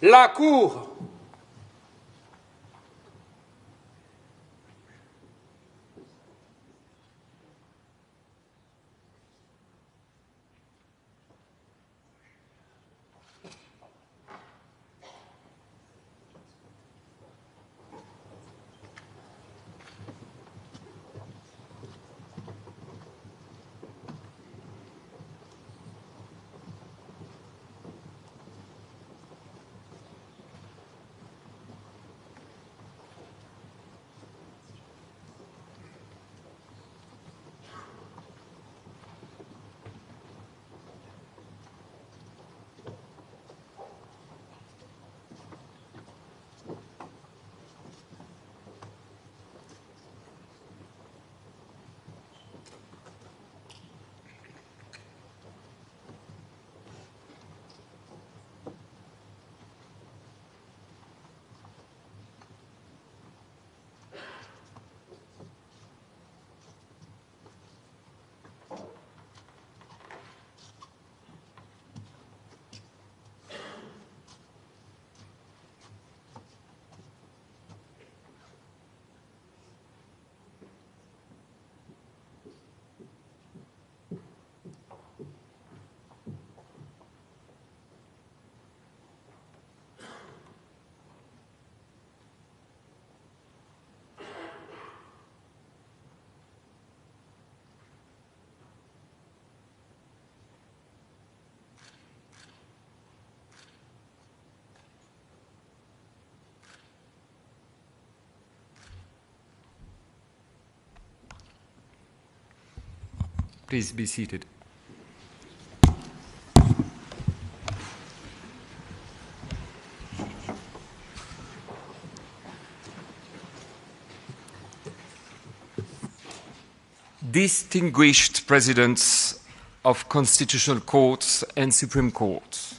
La Cour Please be seated. Distinguished presidents of constitutional courts and Supreme Court,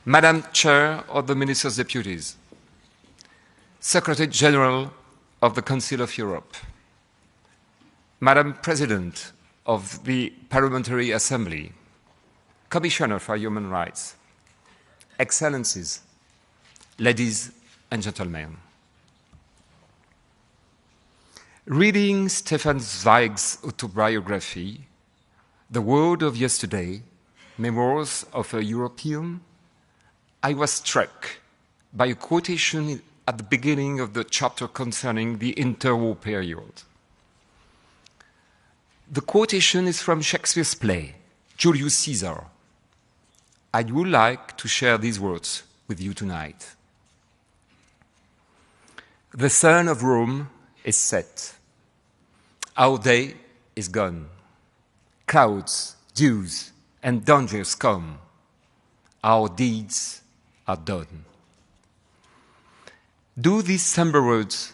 Madam Chair of the Ministers' Deputies, Secretary General of the Council of Europe, Madam President of the Parliamentary Assembly, Commissioner for Human Rights, Excellencies, ladies and gentlemen. Reading Stefan Zweig's autobiography, The World of Yesterday, Memoirs of a European, I was struck by a quotation at the beginning of the chapter concerning the interwar period. The quotation is from Shakespeare's play, Julius Caesar. I would like to share these words with you tonight. The sun of Rome is set. Our day is gone. Clouds, dews, and dangers come. Our deeds are done. Do these somber words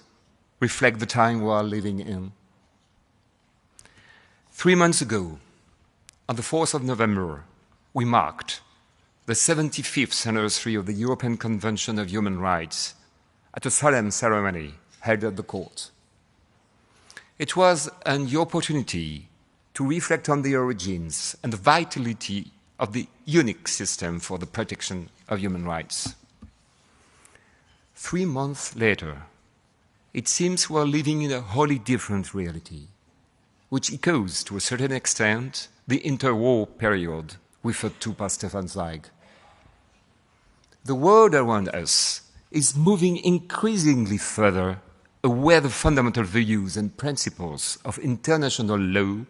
reflect the time we are living in? 3 months ago, on the 4th of November, we marked the 75th anniversary of the European Convention of Human Rights at a solemn ceremony held at the court. It was an opportunity to reflect on the origins and the vitality of the unique system for the protection of human rights. 3 months later, it seems we are living in a wholly different reality, which echoes to a certain extent the interwar period referred to by Stefan Zweig. The world around us is moving increasingly further away the fundamental values and principles of international law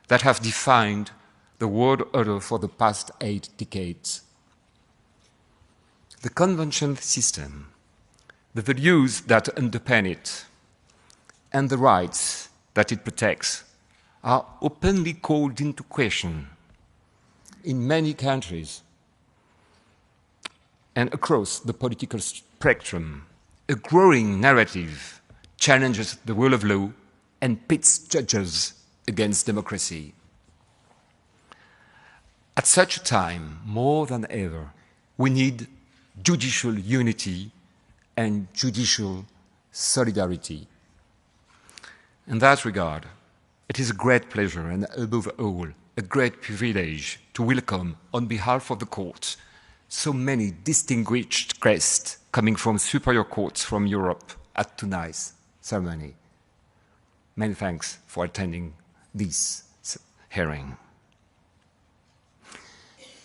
that have defined the world order for the past 8 decades. The convention system, the values that underpin it, and the rights that it protects are openly called into question in many countries and across the political spectrum. A growing narrative challenges the rule of law and pits judges against democracy. At such a time, more than ever, we need judicial unity and judicial solidarity. In that regard, it is a great pleasure and, above all, a great privilege to welcome, on behalf of the Court, so many distinguished guests coming from superior courts from Europe at tonight's ceremony. Many thanks for attending this hearing.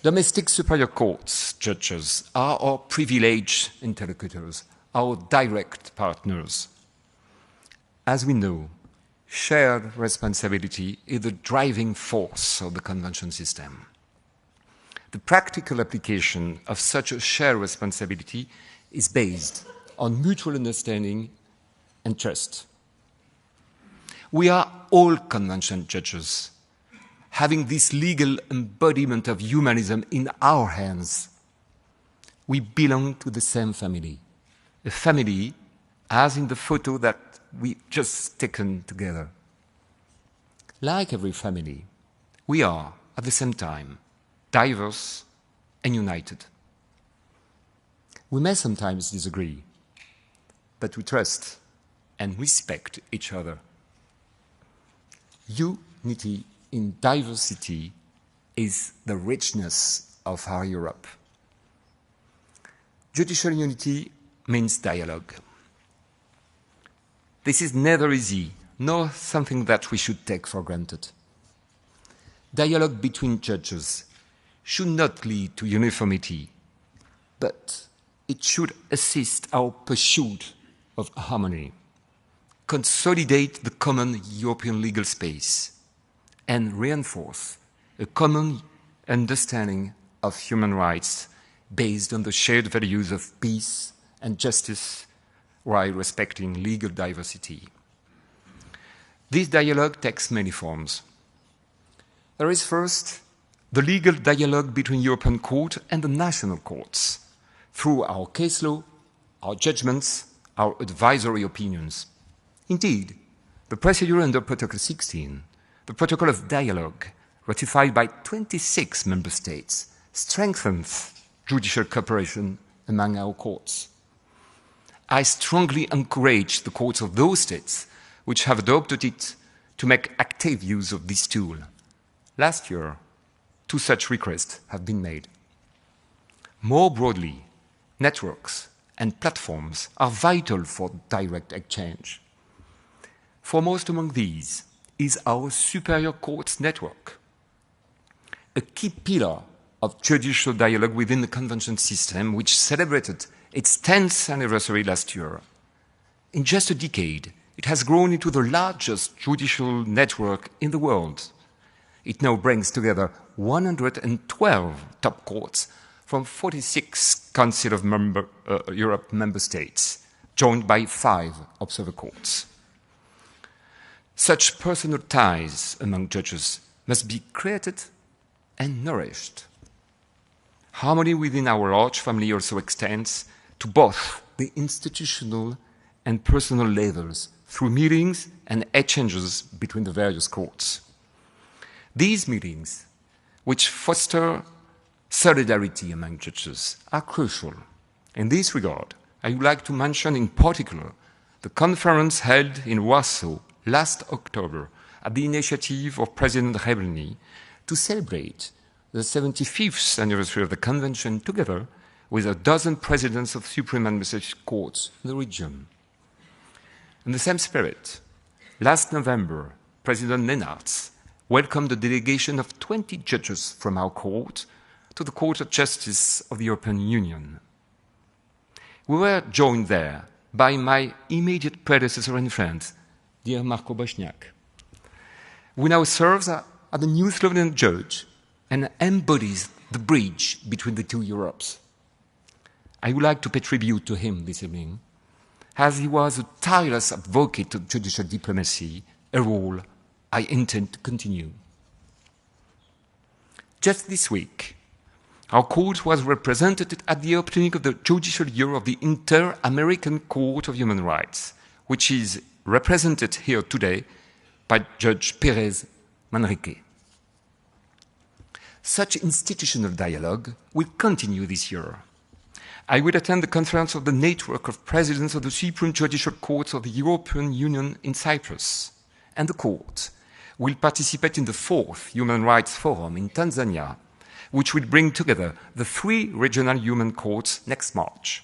Domestic superior courts judges are our privileged interlocutors, our direct partners. As we know, shared responsibility is the driving force of the convention system. The practical application of such a shared responsibility is based on mutual understanding and trust. We are all convention judges, having this legal embodiment of humanism in our hands. We belong to the same family, a family as in the photo that we just taken together. Like every family, we are, at the same time, diverse and united. We may sometimes disagree, but we trust and respect each other. Unity in diversity is the richness of our Europe. Judicial unity means dialogue. This is neither easy nor something that we should take for granted. Dialogue between judges should not lead to uniformity, but it should assist our pursuit of harmony, consolidate the common European legal space, and reinforce a common understanding of human rights based on the shared values of peace and justice while respecting legal diversity. This dialogue takes many forms. There is first the legal dialogue between European Court and the national courts through our case law, our judgments, our advisory opinions. Indeed, the procedure under Protocol 16, the Protocol of Dialogue, ratified by 26 member states, strengthens judicial cooperation among our courts. I strongly encourage the courts of those states which have adopted it to make active use of this tool. Last year, 2 such requests have been made. More broadly, networks and platforms are vital for direct exchange. Foremost among these is our Superior Courts network, a key pillar of judicial dialogue within the convention system, which celebrated its 10th anniversary last year. In just a decade, it has grown into the largest judicial network in the world. It now brings together 112 top courts from 46 Council of Europe member states, joined by 5 observer courts. Such personal ties among judges must be created and nourished. Harmony within our large family also extends to both the institutional and personal levels through meetings and exchanges between the various courts. These meetings, which foster solidarity among judges, are crucial. In this regard, I would like to mention in particular the conference held in Warsaw last October at the initiative of President Rebelny to celebrate the 75th anniversary of the Convention together with a dozen presidents of Supreme Administrative Courts in the region. In the same spirit, last November, President Lennartz welcomed a delegation of 20 judges from our court to the Court of Justice of the European Union. We were joined there by my immediate predecessor and friend, dear Marco Bośniak, who now serves as the new Slovenian judge and embodies the bridge between the two Europes. I would like to pay tribute to him this evening, as he was a tireless advocate of judicial diplomacy, a role I intend to continue. Just this week, our court was represented at the opening of the Judicial Year of the Inter-American Court of Human Rights, which is represented here today by Judge Pérez Manrique. Such institutional dialogue will continue this year. I will attend the conference of the network of presidents of the Supreme Judicial Courts of the European Union in Cyprus, and the court will participate in the 4th Human Rights Forum in Tanzania, which will bring together the 3 regional human courts next March.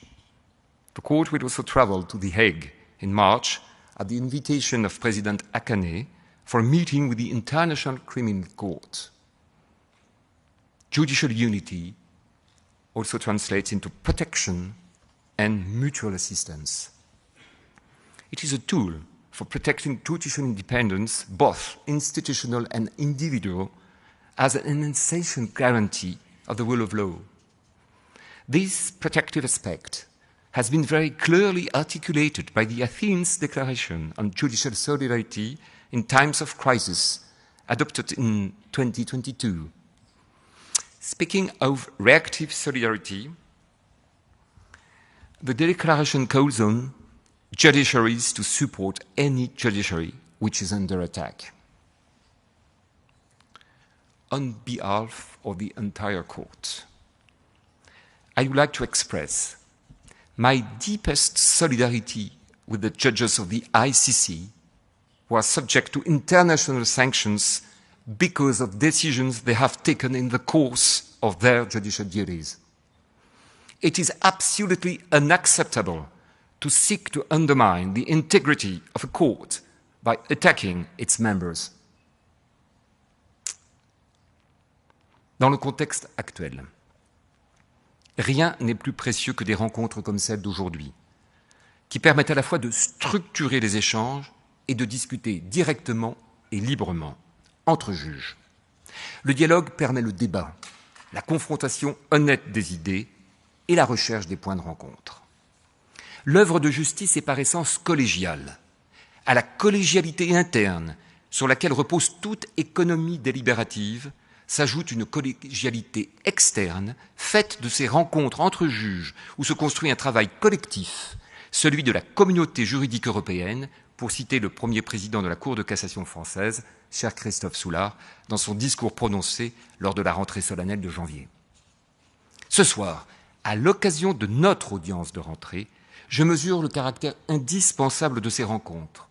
The court will also travel to The Hague in March at the invitation of President Akane for a meeting with the International Criminal Court. Judicial unity also translates into protection and mutual assistance. It is a tool for protecting judicial independence, both institutional and individual, as an essential guarantee of the rule of law. This protective aspect has been very clearly articulated by the Athens Declaration on Judicial Solidarity in Times of Crisis, adopted in 2022. Speaking of reactive solidarity, the declaration calls on judiciaries to support any judiciary which is under attack. On behalf of the entire court, I would like to express my deepest solidarity with the judges of the ICC who are subject to international sanctions because of decisions they have taken in the course of their judicial duties. It is absolutely unacceptable to seek to undermine the integrity of a court by attacking its members. Dans le contexte actuel, rien n'est plus précieux que des rencontres comme celle d'aujourd'hui, qui permettent à la fois de structurer les échanges et de discuter directement et librement entre juges. Le dialogue permet le débat, la confrontation honnête des idées et la recherche des points de rencontre. L'œuvre de justice est par essence collégiale. À la collégialité interne, sur laquelle repose toute économie délibérative, s'ajoute une collégialité externe, faite de ces rencontres entre juges où se construit un travail collectif, celui de la communauté juridique européenne, pour citer le premier président de la Cour de cassation française, cher Christophe Soulard, dans son discours prononcé lors de la rentrée solennelle de janvier. Ce soir, à l'occasion de notre audience de rentrée, je mesure le caractère indispensable de ces rencontres,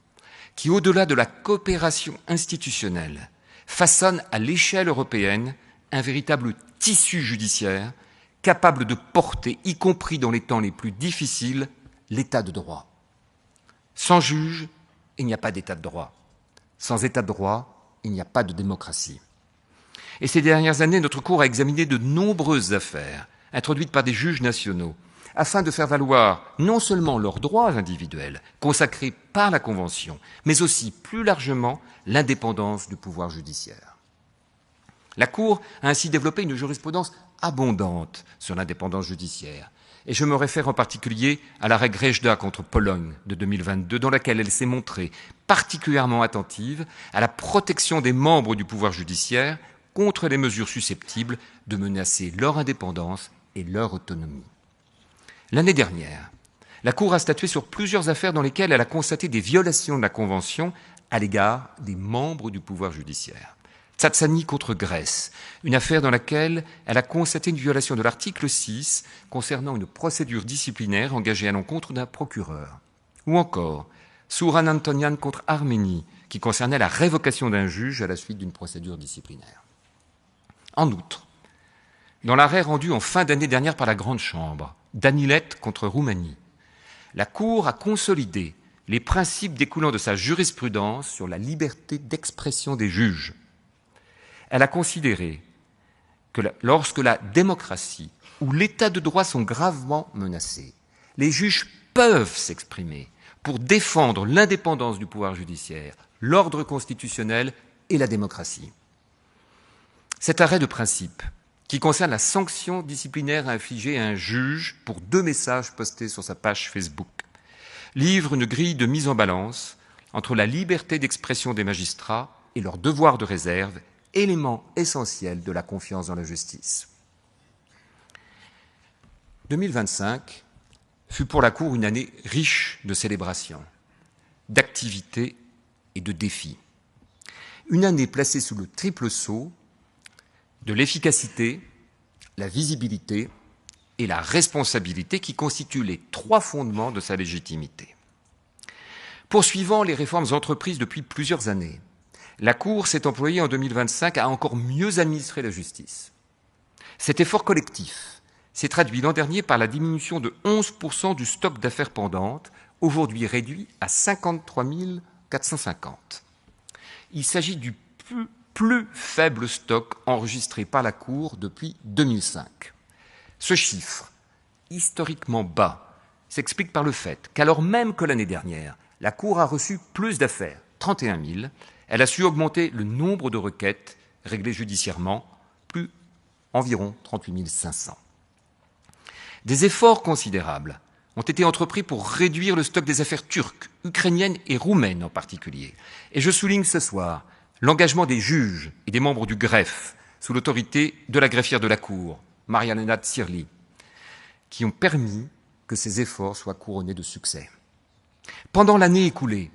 qui, au-delà de la coopération institutionnelle, façonnent à l'échelle européenne un véritable tissu judiciaire capable de porter, y compris dans les temps les plus difficiles, l'état de droit. Sans juge, il n'y a pas d'état de droit. Sans état de droit, il n'y a pas de démocratie. Et ces dernières années, notre Cour a examiné de nombreuses affaires introduites par des juges nationaux, afin de faire valoir non seulement leurs droits individuels, consacrés par la Convention, mais aussi, plus largement, l'indépendance du pouvoir judiciaire. La Cour a ainsi développé une jurisprudence abondante sur l'indépendance judiciaire, et je me réfère en particulier à l'arrêt Grejda contre Pologne de 2022, dans laquelle elle s'est montrée particulièrement attentive à la protection des membres du pouvoir judiciaire contre les mesures susceptibles de menacer leur indépendance et leur autonomie. L'année dernière, la Cour a statué sur plusieurs affaires dans lesquelles elle a constaté des violations de la Convention à l'égard des membres du pouvoir judiciaire. Tsatsani contre Grèce, une affaire dans laquelle elle a constaté une violation de l'article 6 concernant une procédure disciplinaire engagée à l'encontre d'un procureur. Ou encore, Souran Antonian contre Arménie, qui concernait la révocation d'un juge à la suite d'une procédure disciplinaire. En outre, dans l'arrêt rendu en fin d'année dernière par la Grande Chambre, Danilette contre Roumanie, la Cour a consolidé les principes découlant de sa jurisprudence sur la liberté d'expression des juges. Elle a considéré que lorsque la démocratie ou l'état de droit sont gravement menacés, les juges peuvent s'exprimer pour défendre l'indépendance du pouvoir judiciaire, l'ordre constitutionnel et la démocratie. Cet arrêt de principe, qui concerne la sanction disciplinaire infligée à un juge pour 2 messages postés sur sa page Facebook, livre une grille de mise en balance entre la liberté d'expression des magistrats et leur devoir de réserve, élément essentiel de la confiance dans la justice. 2025 fut pour la Cour une année riche de célébrations, d'activités et de défis. Une année placée sous le triple sceau de l'efficacité, la visibilité et la responsabilité qui constituent les 3 fondements de sa légitimité. Poursuivant les réformes entreprises depuis plusieurs années, la Cour s'est employée en 2025 à encore mieux administrer la justice. Cet effort collectif s'est traduit l'an dernier par la diminution de 11% du stock d'affaires pendantes, aujourd'hui réduit à 53 450. Il s'agit du plus faible stock enregistré par la Cour depuis 2005. Ce chiffre, historiquement bas, s'explique par le fait qu'alors même que l'année dernière, la Cour a reçu plus d'affaires, 31 000, elle a su augmenter le nombre de requêtes réglées judiciairement, plus environ 38 500. Des efforts considérables ont été entrepris pour réduire le stock des affaires turques, ukrainiennes et roumaines en particulier. Et je souligne ce soir l'engagement des juges et des membres du greffe, sous l'autorité de la greffière de la Cour, Mariana Tsirli, qui ont permis que ces efforts soient couronnés de succès. Pendant l'année écoulée,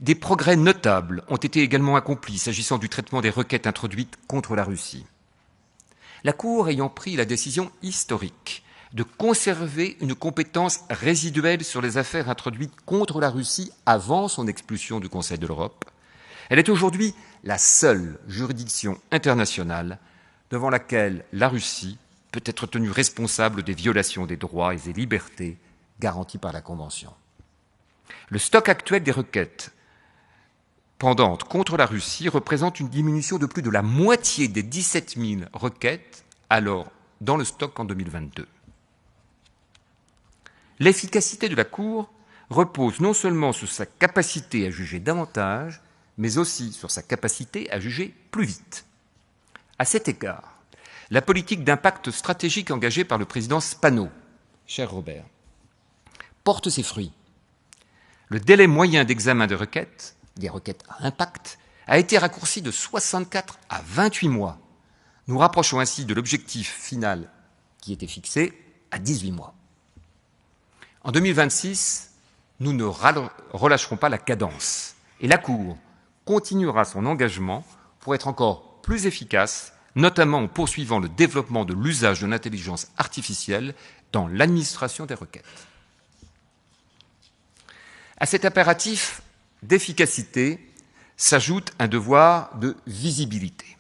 des progrès notables ont été également accomplis s'agissant du traitement des requêtes introduites contre la Russie. La Cour ayant pris la décision historique de conserver une compétence résiduelle sur les affaires introduites contre la Russie avant son expulsion du Conseil de l'Europe, elle est aujourd'hui la seule juridiction internationale devant laquelle la Russie peut être tenue responsable des violations des droits et des libertés garantis par la Convention. Le stock actuel des requêtes pendantes contre la Russie représente une diminution de plus de la moitié des 17 000 requêtes alors dans le stock en 2022. L'efficacité de la Cour repose non seulement sur sa capacité à juger davantage, mais aussi sur sa capacité à juger plus vite. À cet égard, la politique d'impact stratégique engagée par le président Spano, cher Robert, porte ses fruits. Le délai moyen d'examen des requêtes à impact, a été raccourci de 64 à 28 mois, nous rapprochons ainsi de l'objectif final qui était fixé à 18 mois. En 2026, nous ne relâcherons pas la cadence et la Cour continuera son engagement pour être encore plus efficace, notamment en poursuivant le développement de l'usage de l'intelligence artificielle dans l'administration des requêtes. À cet impératif d'efficacité s'ajoute un devoir de visibilité.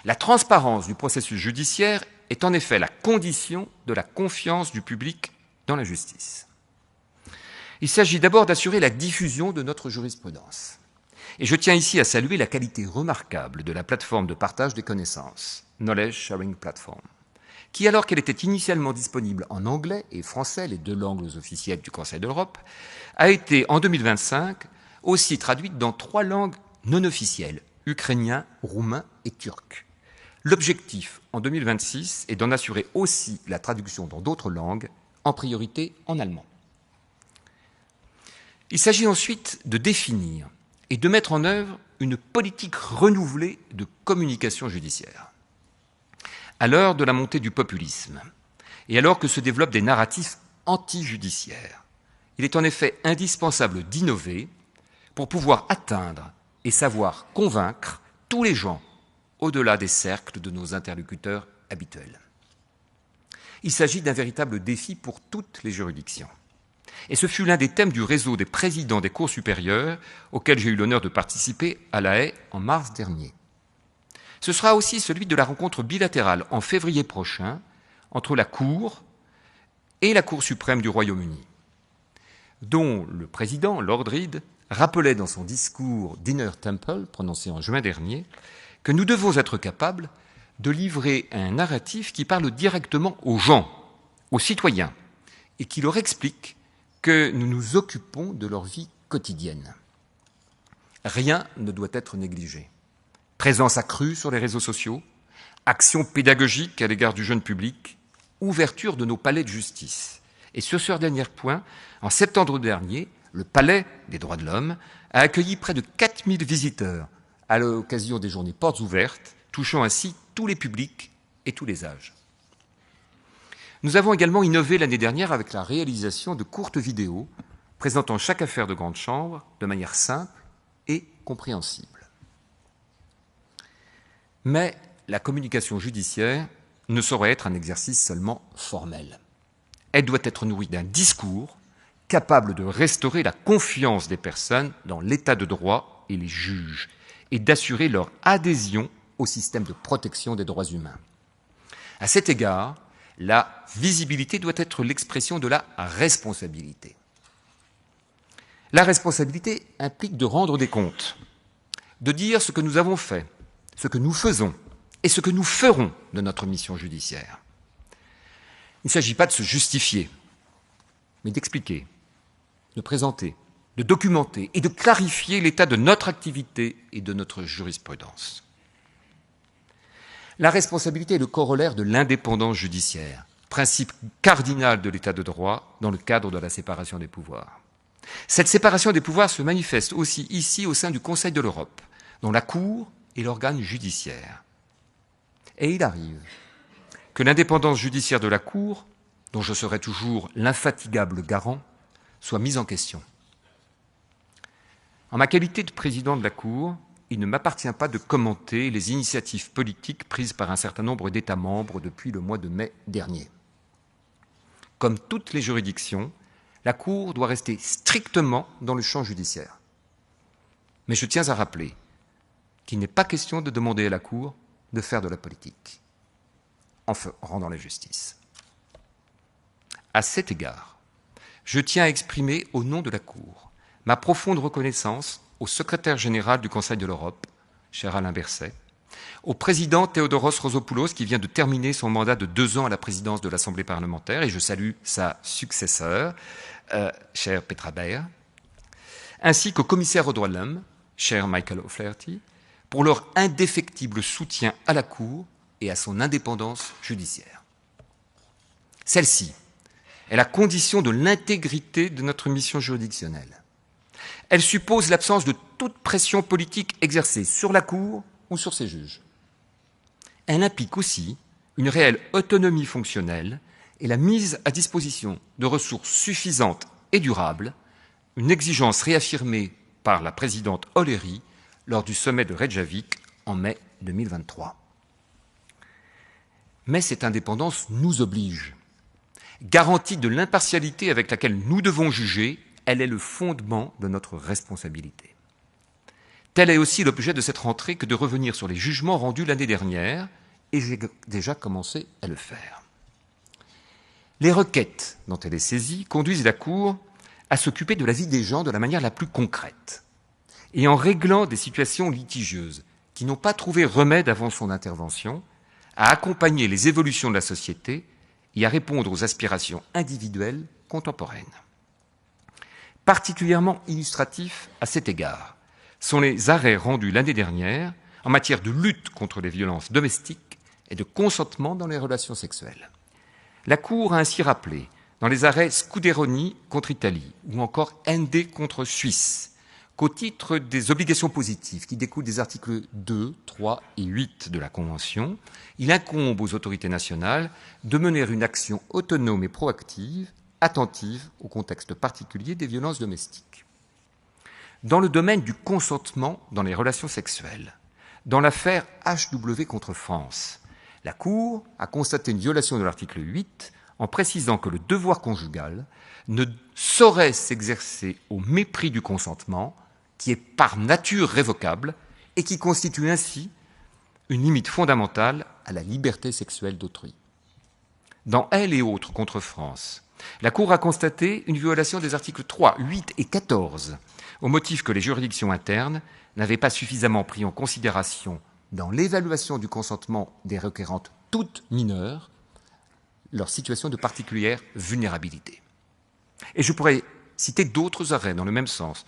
La transparence du processus judiciaire est en effet la condition de la confiance du public dans la justice. Il s'agit d'abord d'assurer la diffusion de notre jurisprudence. Et je tiens ici à saluer la qualité remarquable de la plateforme de partage des connaissances, Knowledge Sharing Platform, qui, alors qu'elle était initialement disponible en anglais et français, les deux langues officielles du Conseil de l'Europe, a été en 2025 aussi traduite dans 3 langues non officielles, ukrainien, roumain et turc. L'objectif en 2026 est d'en assurer aussi la traduction dans d'autres langues, en priorité en allemand. Il s'agit ensuite de définir et de mettre en œuvre une politique renouvelée de communication judiciaire. À l'heure de la montée du populisme, et alors que se développent des narratifs anti-judiciaires, il est en effet indispensable d'innover pour pouvoir atteindre et savoir convaincre tous les gens au-delà des cercles de nos interlocuteurs habituels. Il s'agit d'un véritable défi pour toutes les juridictions. Et ce fut l'un des thèmes du réseau des présidents des cours supérieures auquel j'ai eu l'honneur de participer à La Haye en mars dernier. Ce sera aussi celui de la rencontre bilatérale en février prochain entre la Cour et la Cour suprême du Royaume-Uni, dont le président, Lord Reid, rappelait dans son discours d'Inner Temple, prononcé en juin dernier, que nous devons être capables de livrer un narratif qui parle directement aux gens, aux citoyens, et qui leur explique que nous nous occupons de leur vie quotidienne. Rien ne doit être négligé. Présence accrue sur les réseaux sociaux, action pédagogique à l'égard du jeune public, ouverture de nos palais de justice. Et sur ce dernier point, en septembre dernier, le Palais des droits de l'homme a accueilli près de 4000 visiteurs à l'occasion des journées portes ouvertes, touchant ainsi tous les publics et tous les âges. Nous avons également innové l'année dernière avec la réalisation de courtes vidéos présentant chaque affaire de grande chambre de manière simple et compréhensible. Mais la communication judiciaire ne saurait être un exercice seulement formel. Elle doit être nourrie d'un discours capable de restaurer la confiance des personnes dans l'état de droit et les juges, et d'assurer leur adhésion au système de protection des droits humains. À cet égard, la visibilité doit être l'expression de la responsabilité. La responsabilité implique de rendre des comptes, de dire ce que nous avons fait, ce que nous faisons et ce que nous ferons de notre mission judiciaire. Il ne s'agit pas de se justifier, mais d'expliquer, de présenter, de documenter et de clarifier l'état de notre activité et de notre jurisprudence. La responsabilité est le corollaire de l'indépendance judiciaire, principe cardinal de l'état de droit dans le cadre de la séparation des pouvoirs. Cette séparation des pouvoirs se manifeste aussi ici au sein du Conseil de l'Europe, dont la Cour est l'organe judiciaire. Et il arrive que l'indépendance judiciaire de la Cour, dont je serai toujours l'infatigable garant, soit mise en question. En ma qualité de président de la Cour, il ne m'appartient pas de commenter les initiatives politiques prises par un certain nombre d'États membres depuis le mois de mai dernier. Comme toutes les juridictions, la Cour doit rester strictement dans le champ judiciaire. Mais je tiens à rappeler qu'il n'est pas question de demander à la Cour de faire de la politique en rendant la justice. À cet égard, je tiens à exprimer au nom de la Cour ma profonde reconnaissance au secrétaire général du Conseil de l'Europe, cher Alain Berset, au président Theodoros Rosopoulos, qui vient de terminer son mandat de 2 ans à la présidence de l'Assemblée parlementaire, et je salue sa successeur, chère Petra Baer, ainsi qu'au commissaire aux droits de l'homme, cher Michael O'Flaherty, pour leur indéfectible soutien à la Cour et à son indépendance judiciaire. Celle-ci est la condition de l'intégrité de notre mission juridictionnelle. Elle suppose l'absence de toute pression politique exercée sur la Cour ou sur ses juges. Elle implique aussi une réelle autonomie fonctionnelle et la mise à disposition de ressources suffisantes et durables, une exigence réaffirmée par la présidente O'Leary lors du sommet de Reykjavik en mai 2023. Mais cette indépendance nous oblige. Garantie de l'impartialité avec laquelle nous devons juger, elle est le fondement de notre responsabilité. Tel est aussi l'objet de cette rentrée que de revenir sur les jugements rendus l'année dernière, et j'ai déjà commencé à le faire. Les requêtes dont elle est saisie conduisent la Cour à s'occuper de la vie des gens de la manière la plus concrète, et en réglant des situations litigieuses qui n'ont pas trouvé remède avant son intervention, à accompagner les évolutions de la société et à répondre aux aspirations individuelles contemporaines. Particulièrement illustratifs à cet égard sont les arrêts rendus l'année dernière en matière de lutte contre les violences domestiques et de consentement dans les relations sexuelles. La Cour a ainsi rappelé, dans les arrêts Scuderoni contre Italie ou encore Ende contre Suisse, qu'au titre des obligations positives qui découlent des articles 2, 3 et 8 de la Convention, il incombe aux autorités nationales de mener une action autonome et proactive, attentive au contexte particulier des violences domestiques. Dans le domaine du consentement dans les relations sexuelles, dans l'affaire HW contre France, la Cour a constaté une violation de l'article 8 en précisant que le devoir conjugal ne saurait s'exercer au mépris du consentement, qui est par nature révocable et qui constitue ainsi une limite fondamentale à la liberté sexuelle d'autrui. Dans Elle et autres contre France, la Cour a constaté une violation des articles 3, 8 et 14, au motif que les juridictions internes n'avaient pas suffisamment pris en considération, dans l'évaluation du consentement des requérantes toutes mineures, leur situation de particulière vulnérabilité. Et je pourrais citer d'autres arrêts dans le même sens.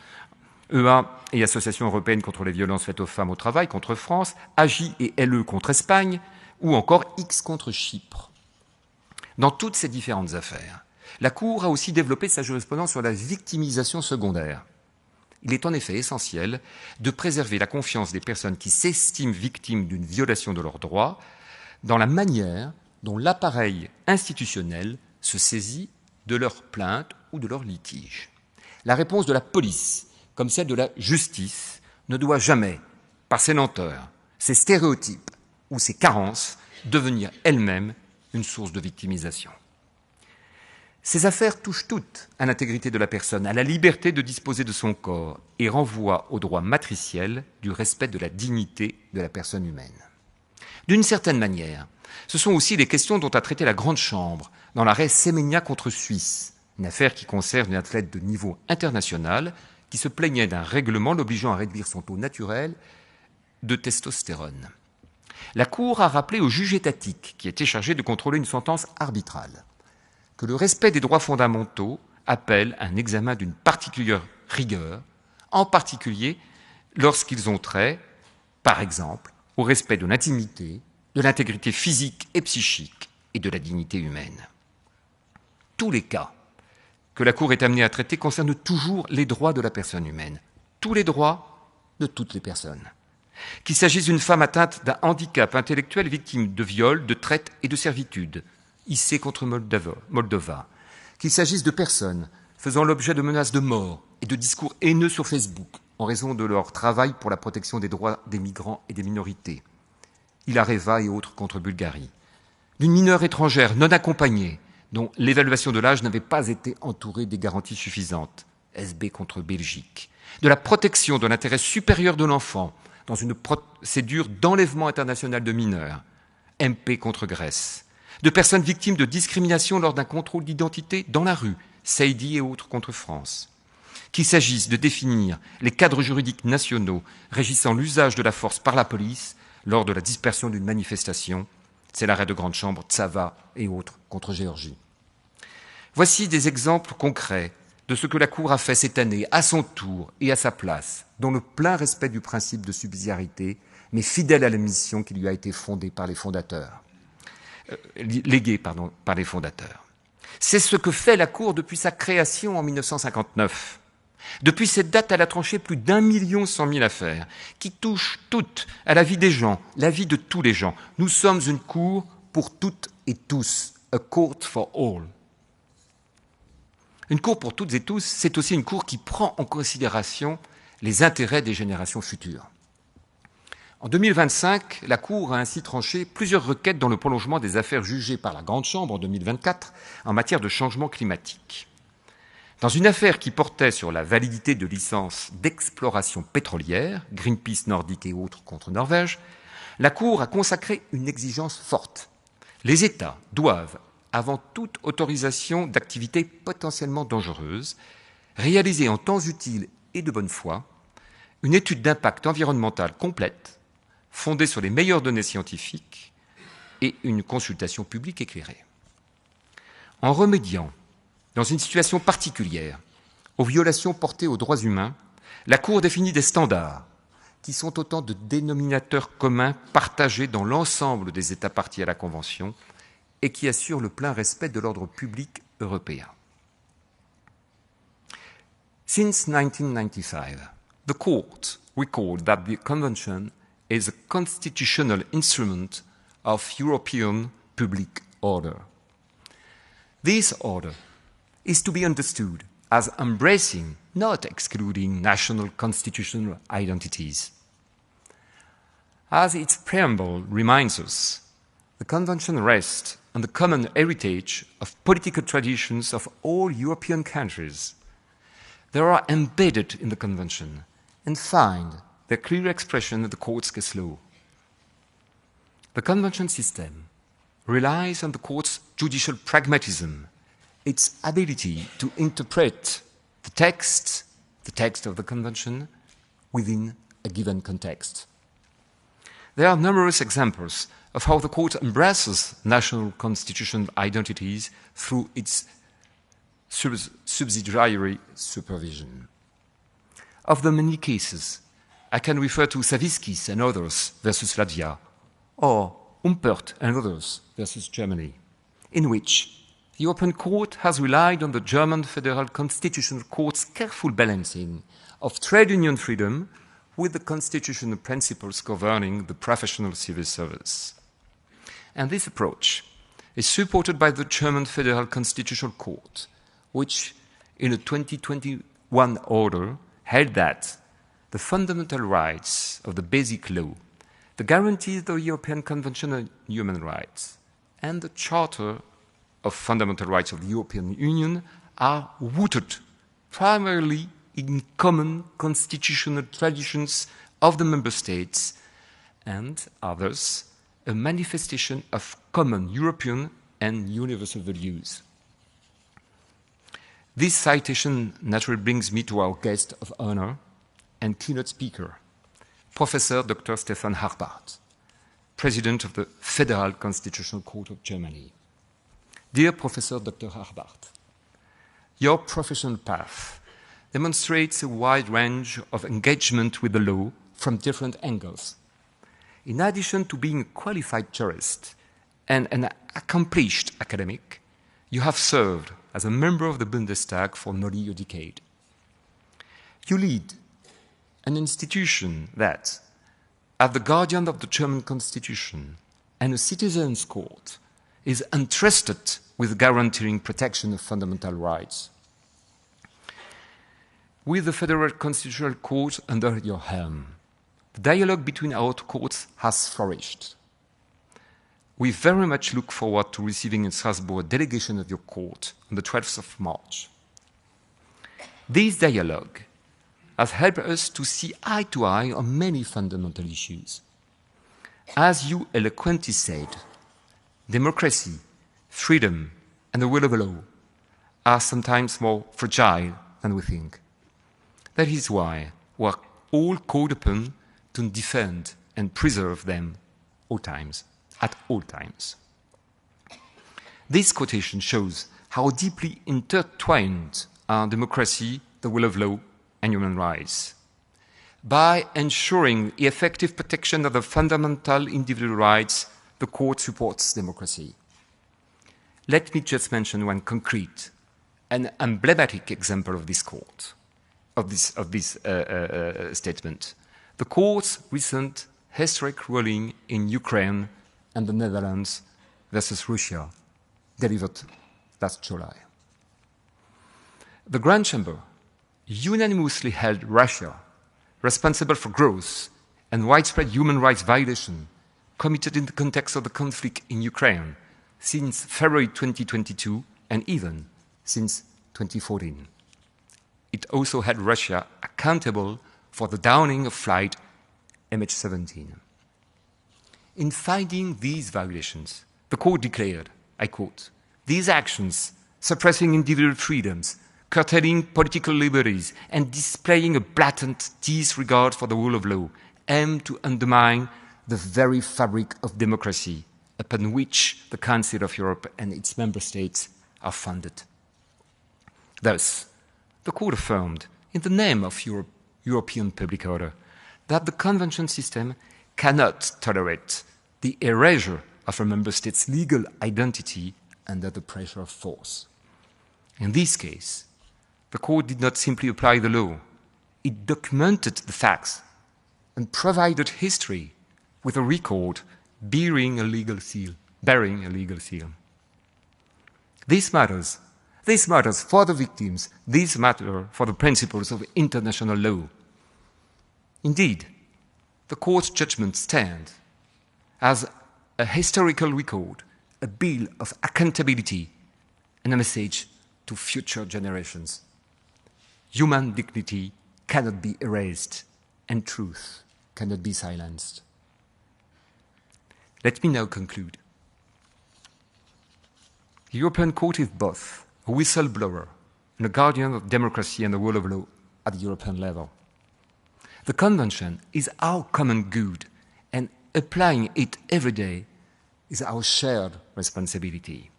EA et Association européenne contre les violences faites aux femmes au travail contre France, AJ et LE contre Espagne, ou encore X contre Chypre. Dans toutes ces différentes affaires, la Cour a aussi développé sa jurisprudence sur la victimisation secondaire. Il est en effet essentiel de préserver la confiance des personnes qui s'estiment victimes d'une violation de leurs droits dans la manière dont l'appareil institutionnel se saisit de leurs plaintes ou de leurs litiges. La réponse de la police, comme celle de la justice, ne doit jamais, par ses lenteurs, ses stéréotypes ou ses carences, devenir elle-même une source de victimisation. Ces affaires touchent toutes à l'intégrité de la personne, à la liberté de disposer de son corps et renvoient au droit matriciel du respect de la dignité de la personne humaine. D'une certaine manière, Ce sont aussi les questions dont a traité la Grande Chambre dans l'arrêt Semenya contre Suisse, une affaire qui concerne une athlète de niveau international qui se plaignait d'un règlement l'obligeant à réduire son taux naturel de testostérone. La Cour a rappelé au juge étatique, qui était chargé de contrôler une sentence arbitrale, que le respect des droits fondamentaux appelle un examen d'une particulière rigueur, en particulier lorsqu'ils ont trait, par exemple, au respect de l'intimité, de l'intégrité physique et psychique et de la dignité humaine. Tous les cas que la Cour est amenée à traiter concernent toujours les droits de la personne humaine, tous les droits de toutes les personnes. Qu'il s'agisse d'une femme atteinte d'un handicap intellectuel victime de viol, de traite et de servitude, hissée contre Moldova, qu'il s'agisse de personnes faisant l'objet de menaces de mort et de discours haineux sur Facebook en raison de leur travail pour la protection des droits des migrants et des minorités, Ilareva et autres contre Bulgarie, d'une mineure étrangère non accompagnée dont l'évaluation de l'âge n'avait pas été entourée des garanties suffisantes, SB contre Belgique, de la protection de l'intérêt supérieur de l'enfant dans une procédure d'enlèvement international de mineurs, MP contre Grèce, de personnes victimes de discrimination lors d'un contrôle d'identité dans la rue, Saïdi et autres contre France, qu'il s'agisse de définir les cadres juridiques nationaux régissant l'usage de la force par la police lors de la dispersion d'une manifestation, c'est l'arrêt de Grande Chambre, Tsava et autres contre Géorgie. Voici des exemples concrets de ce que la Cour a fait cette année, à son tour et à sa place, dans le plein respect du principe de subsidiarité, mais fidèle à la mission qui lui a été fondée par les fondateurs, léguée par les fondateurs. C'est ce que fait la Cour depuis sa création en 1959. Depuis cette date, elle a tranché plus d'1,1 million affaires, qui touchent toutes à la vie des gens, la vie de tous les gens. Nous sommes une Cour pour toutes et tous, a court for all. Une cour pour toutes et tous, c'est aussi une cour qui prend en considération les intérêts des générations futures. En 2025, la Cour a ainsi tranché plusieurs requêtes dans le prolongement des affaires jugées par la Grande Chambre en 2024 en matière de changement climatique. Dans une affaire qui portait sur la validité de licences d'exploration pétrolière, Greenpeace nordique et autres contre Norvège, la Cour a consacré une exigence forte. Les États doivent, avant toute autorisation d'activités potentiellement dangereuses, réaliser en temps utile et de bonne foi une étude d'impact environnemental complète, fondée sur les meilleures données scientifiques et une consultation publique éclairée. En remédiant, dans une situation particulière, aux violations portées aux droits humains, la Cour définit des standards qui sont autant de dénominateurs communs partagés dans l'ensemble des États parties à la Convention et qui assurent le plein respect de l'ordre public européen. Since 1995, the Court recalled that the Convention is a constitutional instrument of European public order. This order is to be understood as embracing, not excluding, national constitutional identities. As its preamble reminds us, the Convention rests on the common heritage of political traditions of all European countries. They are embedded in the Convention and find their clear expression in the Court's case law. The Convention system relies on the Court's judicial pragmatism, its ability to interpret the text of the Convention, within a given context. There are numerous examples of how the Court embraces national constitutional identities through its subsidiary supervision. Of the many cases, I can refer to Saviskis and others versus Latvia, or Humpert and others versus Germany, in which the European Court has relied on the German Federal Constitutional Court's careful balancing of trade union freedom with the constitutional principles governing the professional civil service. And this approach is supported by the German Federal Constitutional Court, which, in a 2021 order, held that the fundamental rights of the Basic Law, the guarantees of the European Convention on Human Rights, and the Charter of Fundamental Rights of the European Union are rooted primarily in common constitutional traditions of the member states and are thus a manifestation of common European and universal values. This citation naturally brings me to our guest of honor and keynote speaker, Professor Dr. Stefan Harbart, President of the Federal Constitutional Court of Germany. Dear Professor Dr. Harbart, your professional path demonstrates a wide range of engagement with the law from different angles. In addition to being a qualified jurist and an accomplished academic, you have served as a member of the Bundestag for nearly a decade. You lead an institution that, as the guardian of the German Constitution and a citizens' court, is entrusted with guaranteeing protection of fundamental rights. With the Federal Constitutional Court under your helm, the dialogue between our two courts has flourished. We very much look forward to receiving in Strasbourg a delegation of your court on the 12th of March. This dialogue has helped us to see eye to eye on many fundamental issues. As you eloquently said, democracy, freedom, and the rule of law are sometimes more fragile than we think. That is why we are all called upon to defend and preserve them at all times. This quotation shows how deeply intertwined are democracy, the rule of law, and human rights. By ensuring the effective protection of the fundamental individual rights, the Court supports democracy. Let me just mention one concrete and emblematic example of this Court, of this statement. The Court's recent historic ruling in Ukraine and the Netherlands versus Russia, delivered last July. The Grand Chamber unanimously held Russia responsible for gross and widespread human rights violation committed in the context of the conflict in Ukraine since February 2022 and even since 2014. It also held Russia accountable for the downing of flight MH17. In finding these violations, the Court declared, I quote, "These actions, suppressing individual freedoms, curtailing political liberties, and displaying a blatant disregard for the rule of law, aim to undermine the very fabric of democracy upon which the Council of Europe and its member states are founded." Thus, the Court affirmed, in the name of European public order, that the convention system cannot tolerate the erasure of a member state's legal identity under the pressure of force. In this case, the Court did not simply apply the law, it documented the facts and provided history with a record bearing a legal seal. This matters for the victims, this matters for the principles of international law. Indeed, the Court's judgment stands as a historical record, a bill of accountability, and a message to future generations. Human dignity cannot be erased, and truth cannot be silenced. Let me now conclude. The European Court is both a whistleblower and a guardian of democracy and the rule of law at the European level. The Convention is our common good, and applying it every day is our shared responsibility.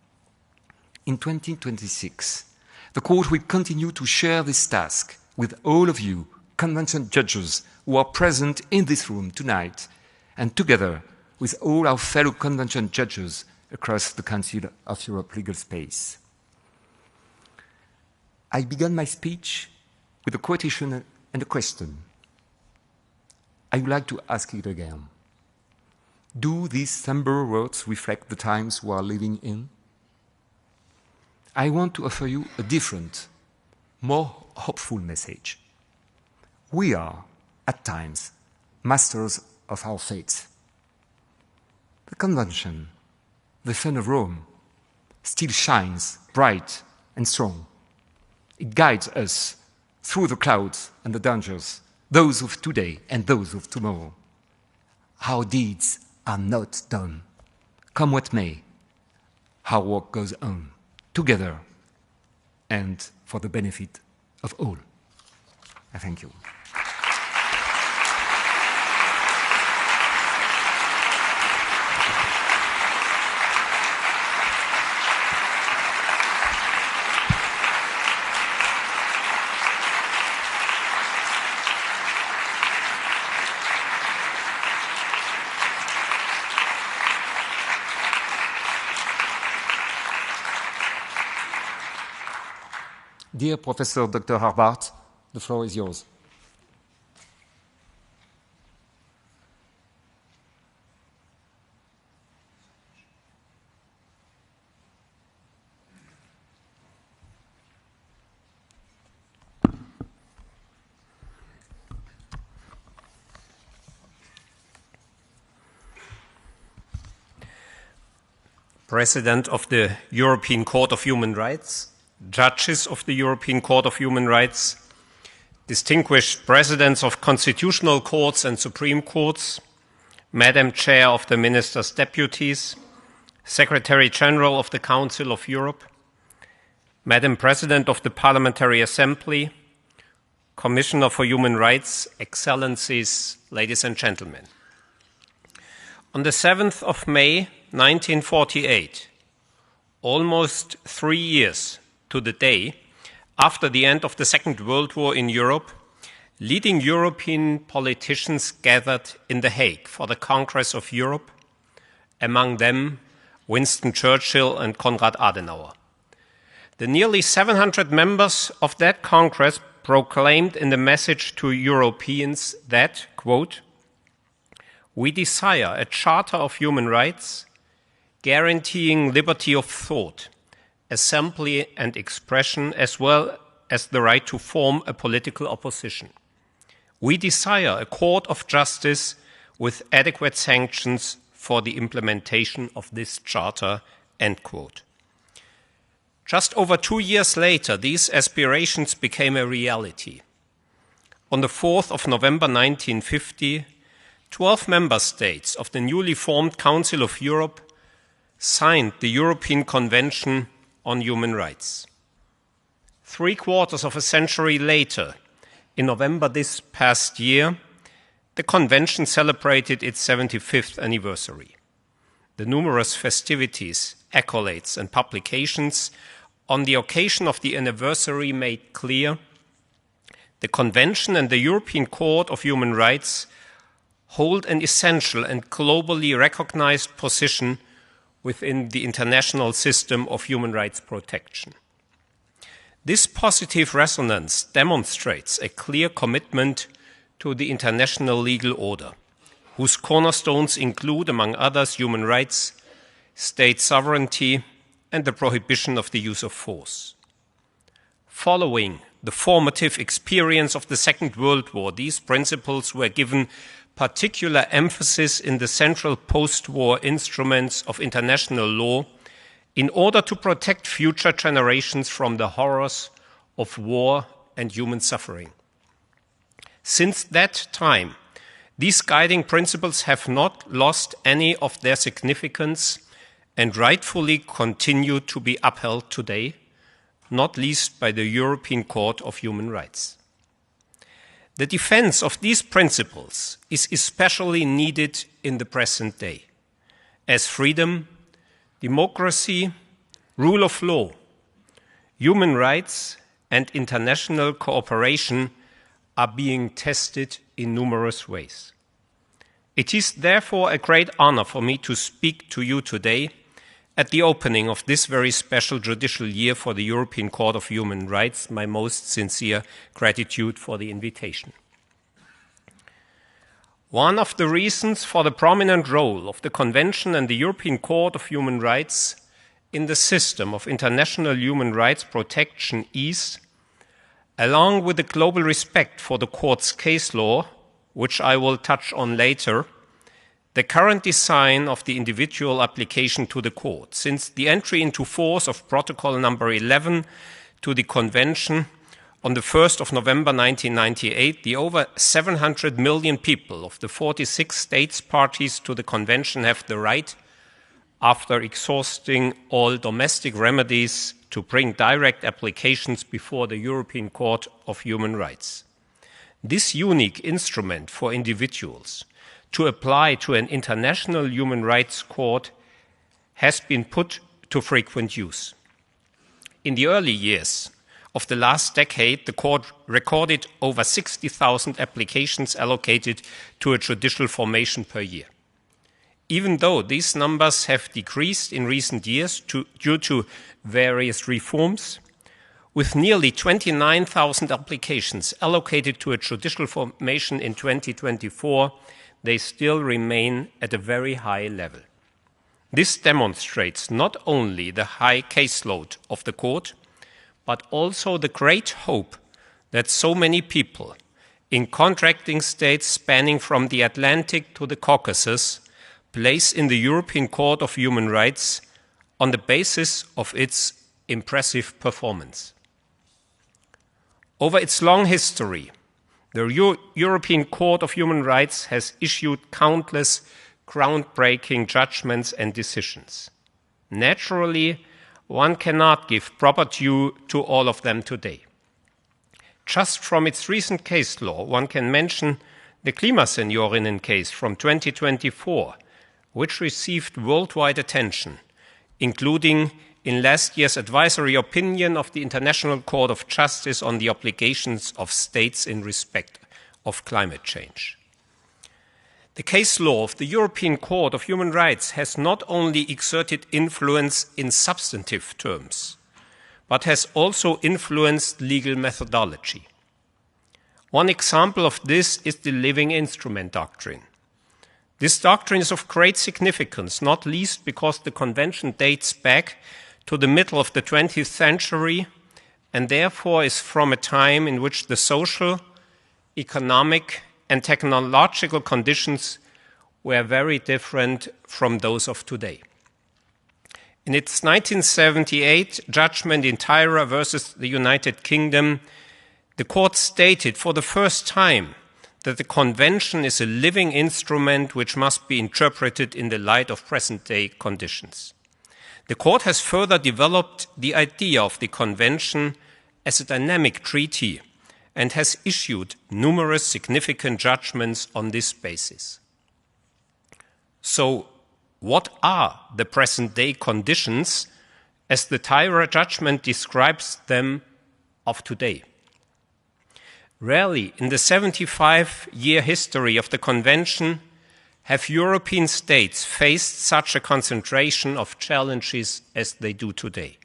In 2026, the Court will continue to share this task with all of you, Convention judges who are present in this room tonight, and together with all our fellow Convention judges across the Council of Europe legal space. I began my speech with a quotation and a question. I would like to ask it again. Do these somber words reflect the times we are living in? I want to offer you a different, more hopeful message. We are, at times, masters of our fate. The Convention, the sun of Rome, still shines bright and strong. It guides us through the clouds and the dangers, those of today and those of tomorrow. Our deeds are not done. Come what may, our work goes on together and for the benefit of all. I thank you. Dear Professor Dr. Harbart, the floor is yours. President of the European Court of Human Rights, judges of the European Court of Human Rights, distinguished presidents of constitutional courts and supreme courts, Madam Chair of the Ministers' Deputies, Secretary General of the Council of Europe, Madam President of the Parliamentary Assembly, Commissioner for Human Rights, Excellencies, ladies and gentlemen. On the 7th of May, 1948, almost 3 years to the day after the end of the Second World War in Europe, leading European politicians gathered in The Hague for the Congress of Europe, among them Winston Churchill and Konrad Adenauer. The nearly 700 members of that Congress proclaimed in the message to Europeans that, quote, "We desire a Charter of Human Rights guaranteeing liberty of thought, assembly and expression, as well as the right to form a political opposition. We desire a court of justice with adequate sanctions for the implementation of this charter," end quote. Just over 2 years later, these aspirations became a reality. On the 4th of November 1950, 12 member states of the newly formed Council of Europe signed the European Convention on Human Rights. 3/4 of a century later, in November this past year, the Convention celebrated its 75th anniversary. The numerous festivities, accolades, and publications on the occasion of the anniversary made clear the Convention and the European Court of Human Rights hold an essential and globally recognized position within the international system of human rights protection. This positive resonance demonstrates a clear commitment to the international legal order, whose cornerstones include, among others, human rights, state sovereignty, and the prohibition of the use of force. Following the formative experience of the Second World War, these principles were given particular emphasis in the central post-war instruments of international law in order to protect future generations from the horrors of war and human suffering. Since that time, these guiding principles have not lost any of their significance and rightfully continue to be upheld today, not least by the European Court of Human Rights. The defense of these principles is especially needed in the present day, as freedom, democracy, rule of law, human rights, and international cooperation are being tested in numerous ways. It is therefore a great honor for me to speak to you today at the opening of this very special judicial year for the European Court of Human Rights. My most sincere gratitude for the invitation. One of the reasons for the prominent role of the Convention and the European Court of Human Rights in the system of international human rights protection is, along with the global respect for the Court's case law, which I will touch on later, the current design of the individual application to the Court. Since the entry into force of Protocol number 11 to the Convention on the 1st of November 1998, the over 700 million people of the 46 states parties to the Convention have the right, after exhausting all domestic remedies to bring direct applications before the European Court of Human Rights. This unique instrument for individuals to apply to an international human rights court has been put to frequent use. In the early years of the last decade, the court recorded over 60,000 applications allocated to a judicial formation per year. Even though these numbers have decreased in recent years due to various reforms, with nearly 29,000 applications allocated to a judicial formation in 2024, they still remain at a very high level. This demonstrates not only the high caseload of the court, but also the great hope that so many people in contracting states spanning from the Atlantic to the Caucasus place in the European Court of Human Rights on the basis of its impressive performance. Over its long history, the European Court of Human Rights has issued countless groundbreaking judgments and decisions. Naturally, one cannot give proper due to all of them today. Just from its recent case law, one can mention the Klimaseniorinnen case from 2024, which received worldwide attention, including in last year's advisory opinion of the International Court of Justice on the obligations of states in respect of climate change. The case law of the European Court of Human Rights has not only exerted influence in substantive terms, but has also influenced legal methodology. One example of this is the living instrument doctrine. This doctrine is of great significance, not least because the Convention dates back to the middle of the 20th century and therefore is from a time in which the social, economic, and technological conditions were very different from those of today. In its 1978 judgment in Tyra versus the United Kingdom, the court stated for the first time that the Convention is a living instrument which must be interpreted in the light of present-day conditions. The court has further developed the idea of the Convention as a dynamic treaty and has issued numerous significant judgments on this basis. So, what are the present-day conditions as the Tyra judgment describes them of today? Rarely in the 75-year history of the Convention have European states faced such a concentration of challenges as they do today.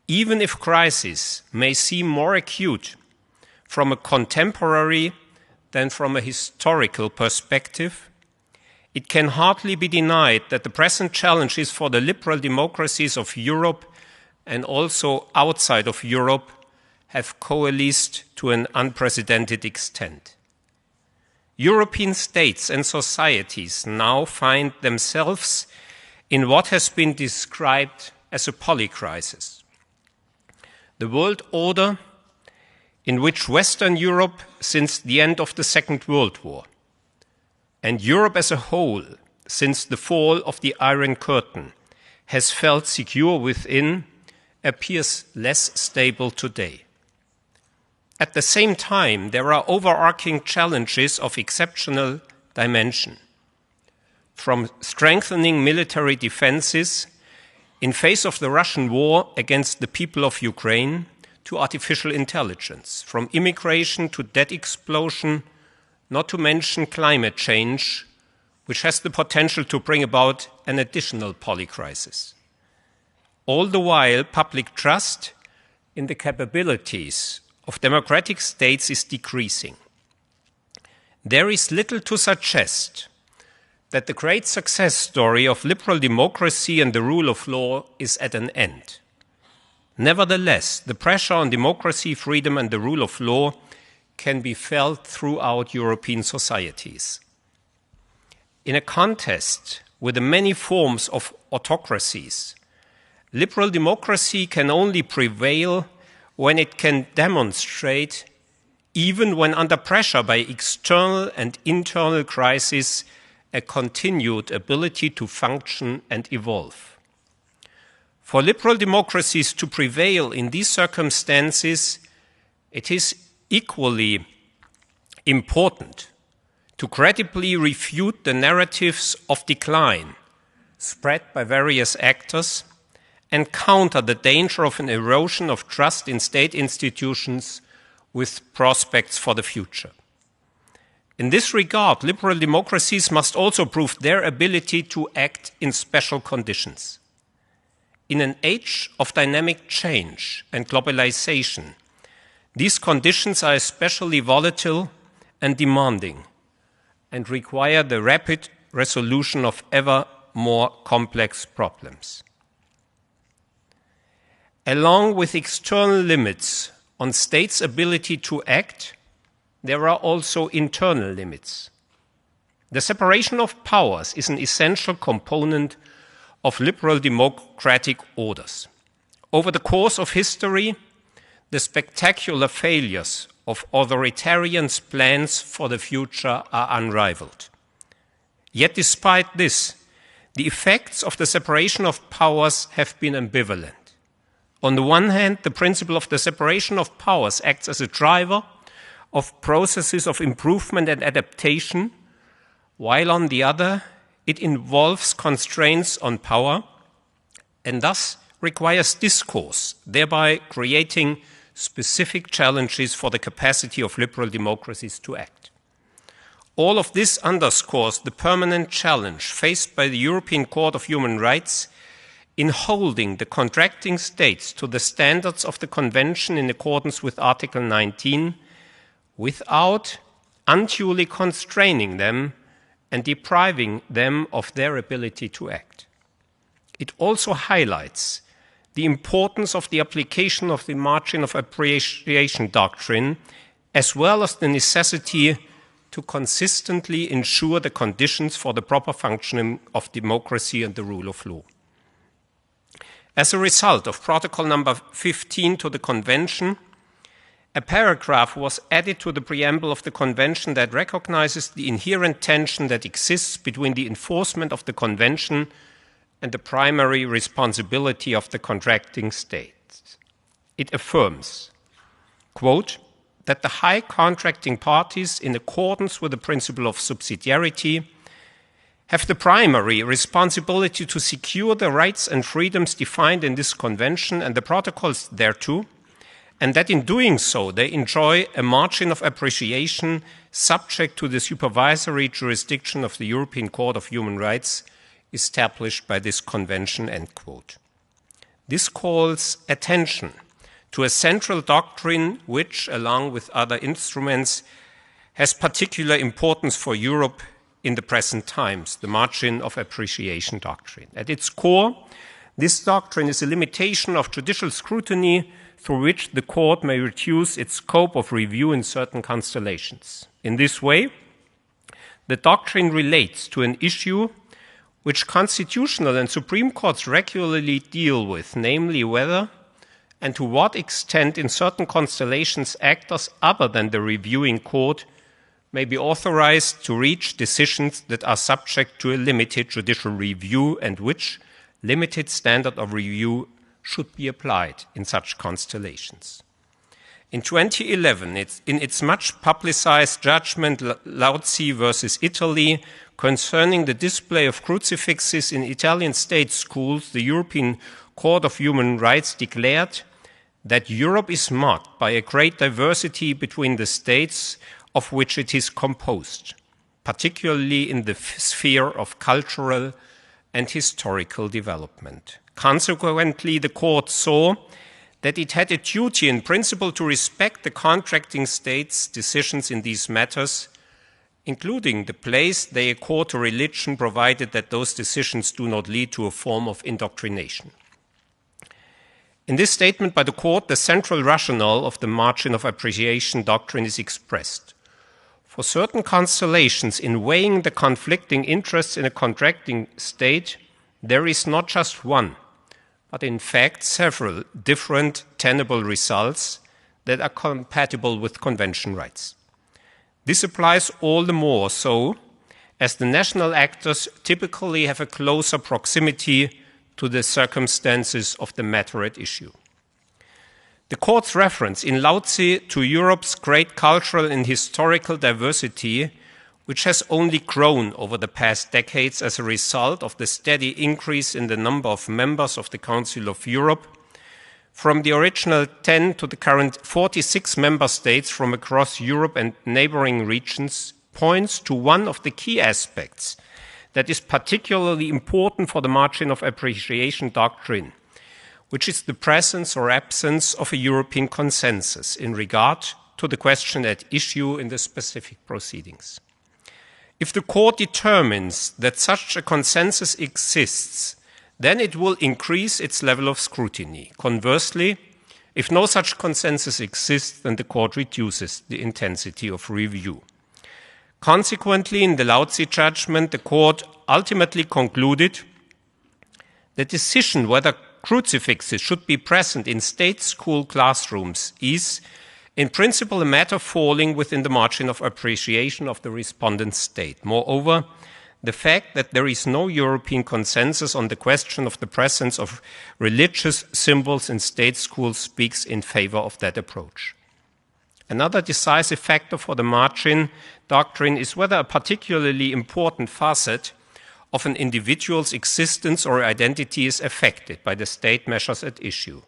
Even if crises may seem more acute from a contemporary than from a historical perspective, it can hardly be denied that the present challenges for the liberal democracies of Europe and also outside of Europe have coalesced to an unprecedented extent. European states and societies now find themselves in what has been described as a polycrisis. The world order in which Western Europe since the end of the Second World War and Europe as a whole since the fall of the Iron Curtain has felt secure within appears less stable today. At the same time, there are overarching challenges of exceptional dimension, from strengthening military defenses in face of the Russian war against the people of Ukraine to artificial intelligence, from immigration to debt explosion, not to mention climate change, which has the potential to bring about an additional polycrisis. All the while, public trust in the capabilities of democratic states is decreasing. There is little to suggest that the great success story of liberal democracy and the rule of law is at an end. Nevertheless, the pressure on democracy, freedom, and the rule of law can be felt throughout European societies. In a contest with the many forms of autocracies, liberal democracy can only prevail when it can demonstrate, even when under pressure by external and internal crises, a continued ability to function and evolve. For liberal democracies to prevail in these circumstances, it is equally important to credibly refute the narratives of decline spread by various actors and counter the danger of an erosion of trust in state institutions with prospects for the future. In this regard, liberal democracies must also prove their ability to act in special conditions. In an age of dynamic change and globalization, these conditions are especially volatile and demanding and require the rapid resolution of ever more complex problems. Along with external limits on states' ability to act, there are also internal limits. The separation of powers is an essential component of liberal democratic orders. Over the course of history, the spectacular failures of authoritarian plans for the future are unrivaled. Yet despite this, the effects of the separation of powers have been ambivalent. On the one hand, the principle of the separation of powers acts as a driver of processes of improvement and adaptation, while on the other, it involves constraints on power and thus requires discourse, thereby creating specific challenges for the capacity of liberal democracies to act. All of this underscores the permanent challenge faced by the European Court of Human Rights in holding the contracting states to the standards of the Convention in accordance with Article 19 without unduly constraining them and depriving them of their ability to act. It also highlights the importance of the application of the margin of appreciation doctrine, as well as the necessity to consistently ensure the conditions for the proper functioning of democracy and the rule of law. As a result of Protocol number 15 to the Convention, a paragraph was added to the preamble of the Convention that recognizes the inherent tension that exists between the enforcement of the Convention and the primary responsibility of the contracting states. It affirms, quote, that the high contracting parties, in accordance with the principle of subsidiarity, have the primary responsibility to secure the rights and freedoms defined in this Convention and the protocols thereto, and that in doing so they enjoy a margin of appreciation subject to the supervisory jurisdiction of the European Court of Human Rights established by this Convention, end quote. This calls attention to a central doctrine which, along with other instruments, has particular importance for Europe in the present times, the margin of appreciation doctrine. At its core, this doctrine is a limitation of judicial scrutiny through which the court may reduce its scope of review in certain constellations. In this way, the doctrine relates to an issue which constitutional and Supreme Courts regularly deal with, namely whether and to what extent in certain constellations actors other than the reviewing court may be authorized to reach decisions that are subject to a limited judicial review and which limited standard of review should be applied in such constellations. In 2011, in its much publicized judgment Lauzi versus Italy concerning the display of crucifixes in Italian state schools, the European Court of Human Rights declared that Europe is marked by a great diversity between the states of which it is composed, particularly in the sphere of cultural and historical development. Consequently, the court saw that it had a duty in principle to respect the contracting states' decisions in these matters, including the place they accord to religion, provided that those decisions do not lead to a form of indoctrination. In this statement by the court, the central rationale of the margin of appreciation doctrine is expressed. For certain constellations in weighing the conflicting interests in a contracting state, there is not just one, but in fact several different tenable results that are compatible with convention rights. This applies all the more so as the national actors typically have a closer proximity to the circumstances of the matter at issue. The court's reference in Lautze to Europe's great cultural and historical diversity, which has only grown over the past decades as a result of the steady increase in the number of members of the Council of Europe, from the original 10 to the current 46 member states from across Europe and neighboring regions, points to one of the key aspects that is particularly important for the margin of appreciation doctrine, which is the presence or absence of a European consensus in regard to the question at issue in the specific proceedings. If the court determines that such a consensus exists, then it will increase its level of scrutiny. Conversely, if no such consensus exists, then the court reduces the intensity of review. Consequently, in the Lautze judgment, the court ultimately concluded the decision whether crucifixes should be present in state school classrooms is, in principle, a matter falling within the margin of appreciation of the respondent state. Moreover, the fact that there is no European consensus on the question of the presence of religious symbols in state schools speaks in favor of that approach. Another decisive factor for the margin doctrine is whether a particularly important facet of an individual's existence or identity is affected by the state measures at issue.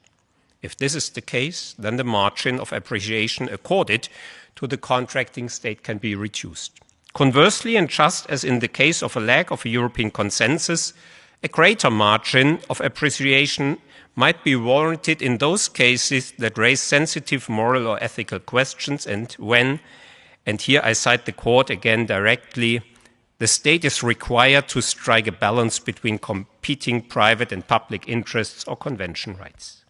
If this is the case, then the margin of appreciation accorded to the contracting state can be reduced. Conversely, and just as in the case of a lack of a European consensus, a greater margin of appreciation might be warranted in those cases that raise sensitive moral or ethical questions and when, and here I cite the court again directly, the state is required to strike a balance between competing private and public interests or convention rights.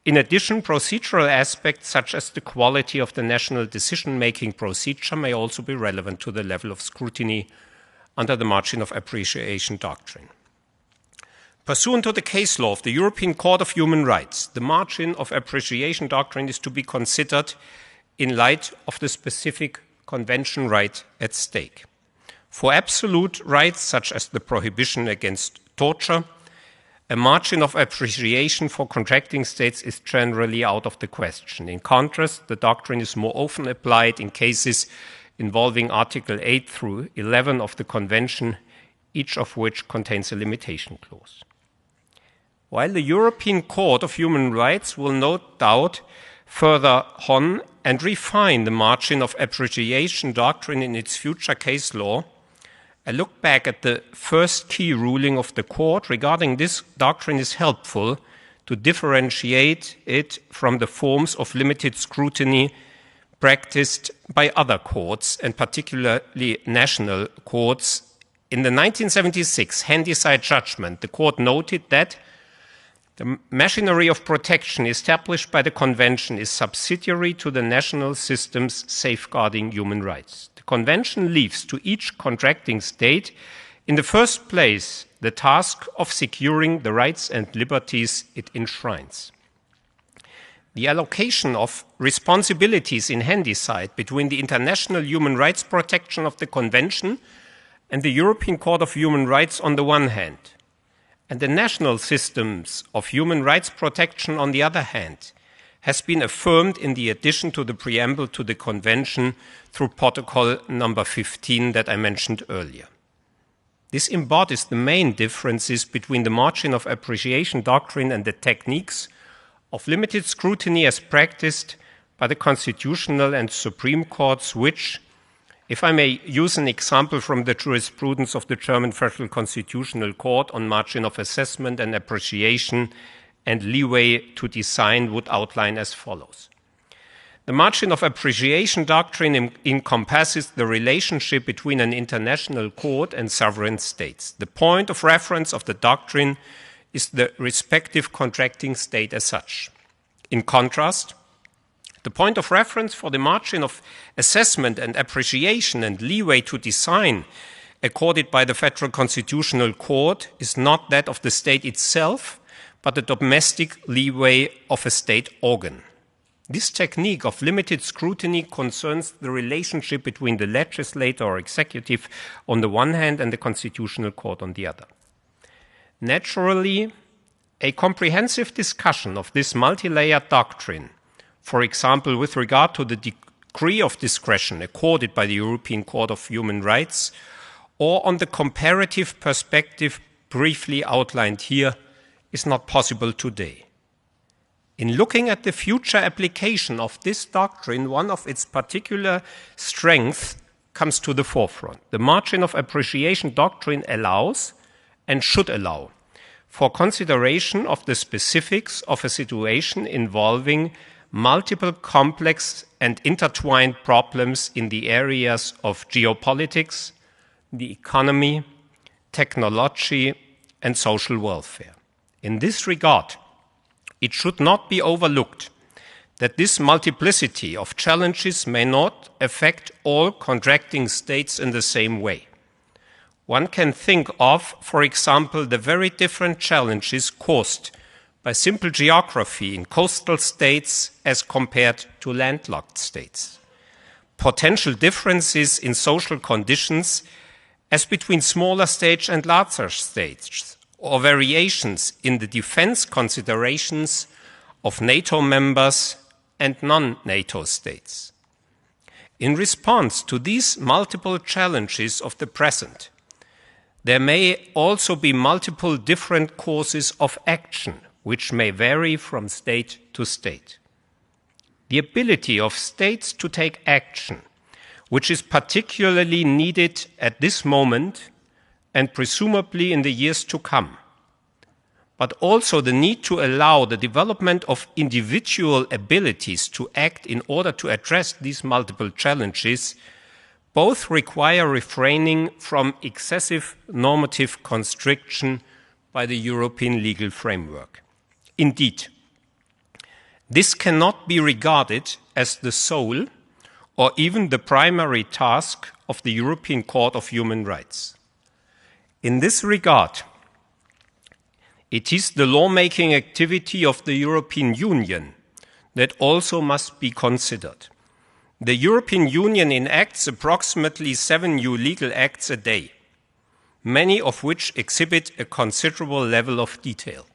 In addition, procedural aspects such as the quality of the national decision-making procedure may also be relevant to the level of scrutiny under the margin of appreciation doctrine. Pursuant to the case law of the European Court of Human Rights, the margin of appreciation doctrine is to be considered in light of the specific convention right at stake. For absolute rights, such as the prohibition against torture, a margin of appreciation for contracting states is generally out of the question. In contrast, the doctrine is more often applied in cases involving Article 8 through 11 of the Convention, each of which contains a limitation clause. While the European Court of Human Rights will no doubt further hone and refine the margin of appreciation doctrine in its future case law, a look back at the first key ruling of the court regarding this doctrine is helpful to differentiate it from the forms of limited scrutiny practiced by other courts, and particularly national courts. In the 1976 Handyside judgment, the court noted that the machinery of protection established by the Convention is subsidiary to the national systems safeguarding human rights. The Convention leaves to each contracting state, in the first place, the task of securing the rights and liberties it enshrines. The allocation of responsibilities in Handyside between the international human rights protection of the Convention and the European Court of Human Rights on the one hand, and the national systems of human rights protection on the other hand, has been affirmed in the addition to the preamble to the Convention through Protocol number 15 that I mentioned earlier. This embodies the main differences between the margin of appreciation doctrine and the techniques of limited scrutiny as practiced by the constitutional and Supreme Courts, which, if I may use an example from the jurisprudence of the German Federal Constitutional Court on margin of assessment and appreciation and leeway to design, would outline as follows. The margin of appreciation doctrine encompasses the relationship between an international court and sovereign states. The point of reference of the doctrine is the respective contracting state as such. In contrast, the point of reference for the margin of assessment and appreciation and leeway to design accorded by the Federal Constitutional Court is not that of the state itself, but the domestic leeway of a state organ. This technique of limited scrutiny concerns the relationship between the legislator or executive on the one hand and the Constitutional Court on the other. Naturally, a comprehensive discussion of this multi-layered doctrine, for example, with regard to the degree of discretion accorded by the European Court of Human Rights, or on the comparative perspective briefly outlined here, is not possible today. In looking at the future application of this doctrine, one of its particular strengths comes to the forefront. The margin of appreciation doctrine allows and should allow for consideration of the specifics of a situation involving multiple complex and intertwined problems in the areas of geopolitics, the economy, technology, and social welfare. In this regard, it should not be overlooked that this multiplicity of challenges may not affect all contracting states in the same way. One can think of, for example, the very different challenges caused by simple geography in coastal states as compared to landlocked states, potential differences in social conditions as between smaller states and larger states, or variations in the defense considerations of NATO members and non-NATO states. In response to these multiple challenges of the present, there may also be multiple different courses of action, which may vary from state to state. The ability of states to take action, which is particularly needed at this moment and presumably in the years to come, but also the need to allow the development of individual abilities to act in order to address these multiple challenges, both require refraining from excessive normative constriction by the European legal framework. Indeed, this cannot be regarded as the sole or even the primary task of the European Court of Human Rights. In this regard, it is the lawmaking activity of the European Union that also must be considered. The European Union enacts approximately 7 new legal acts a day, many of which exhibit a considerable level of detail.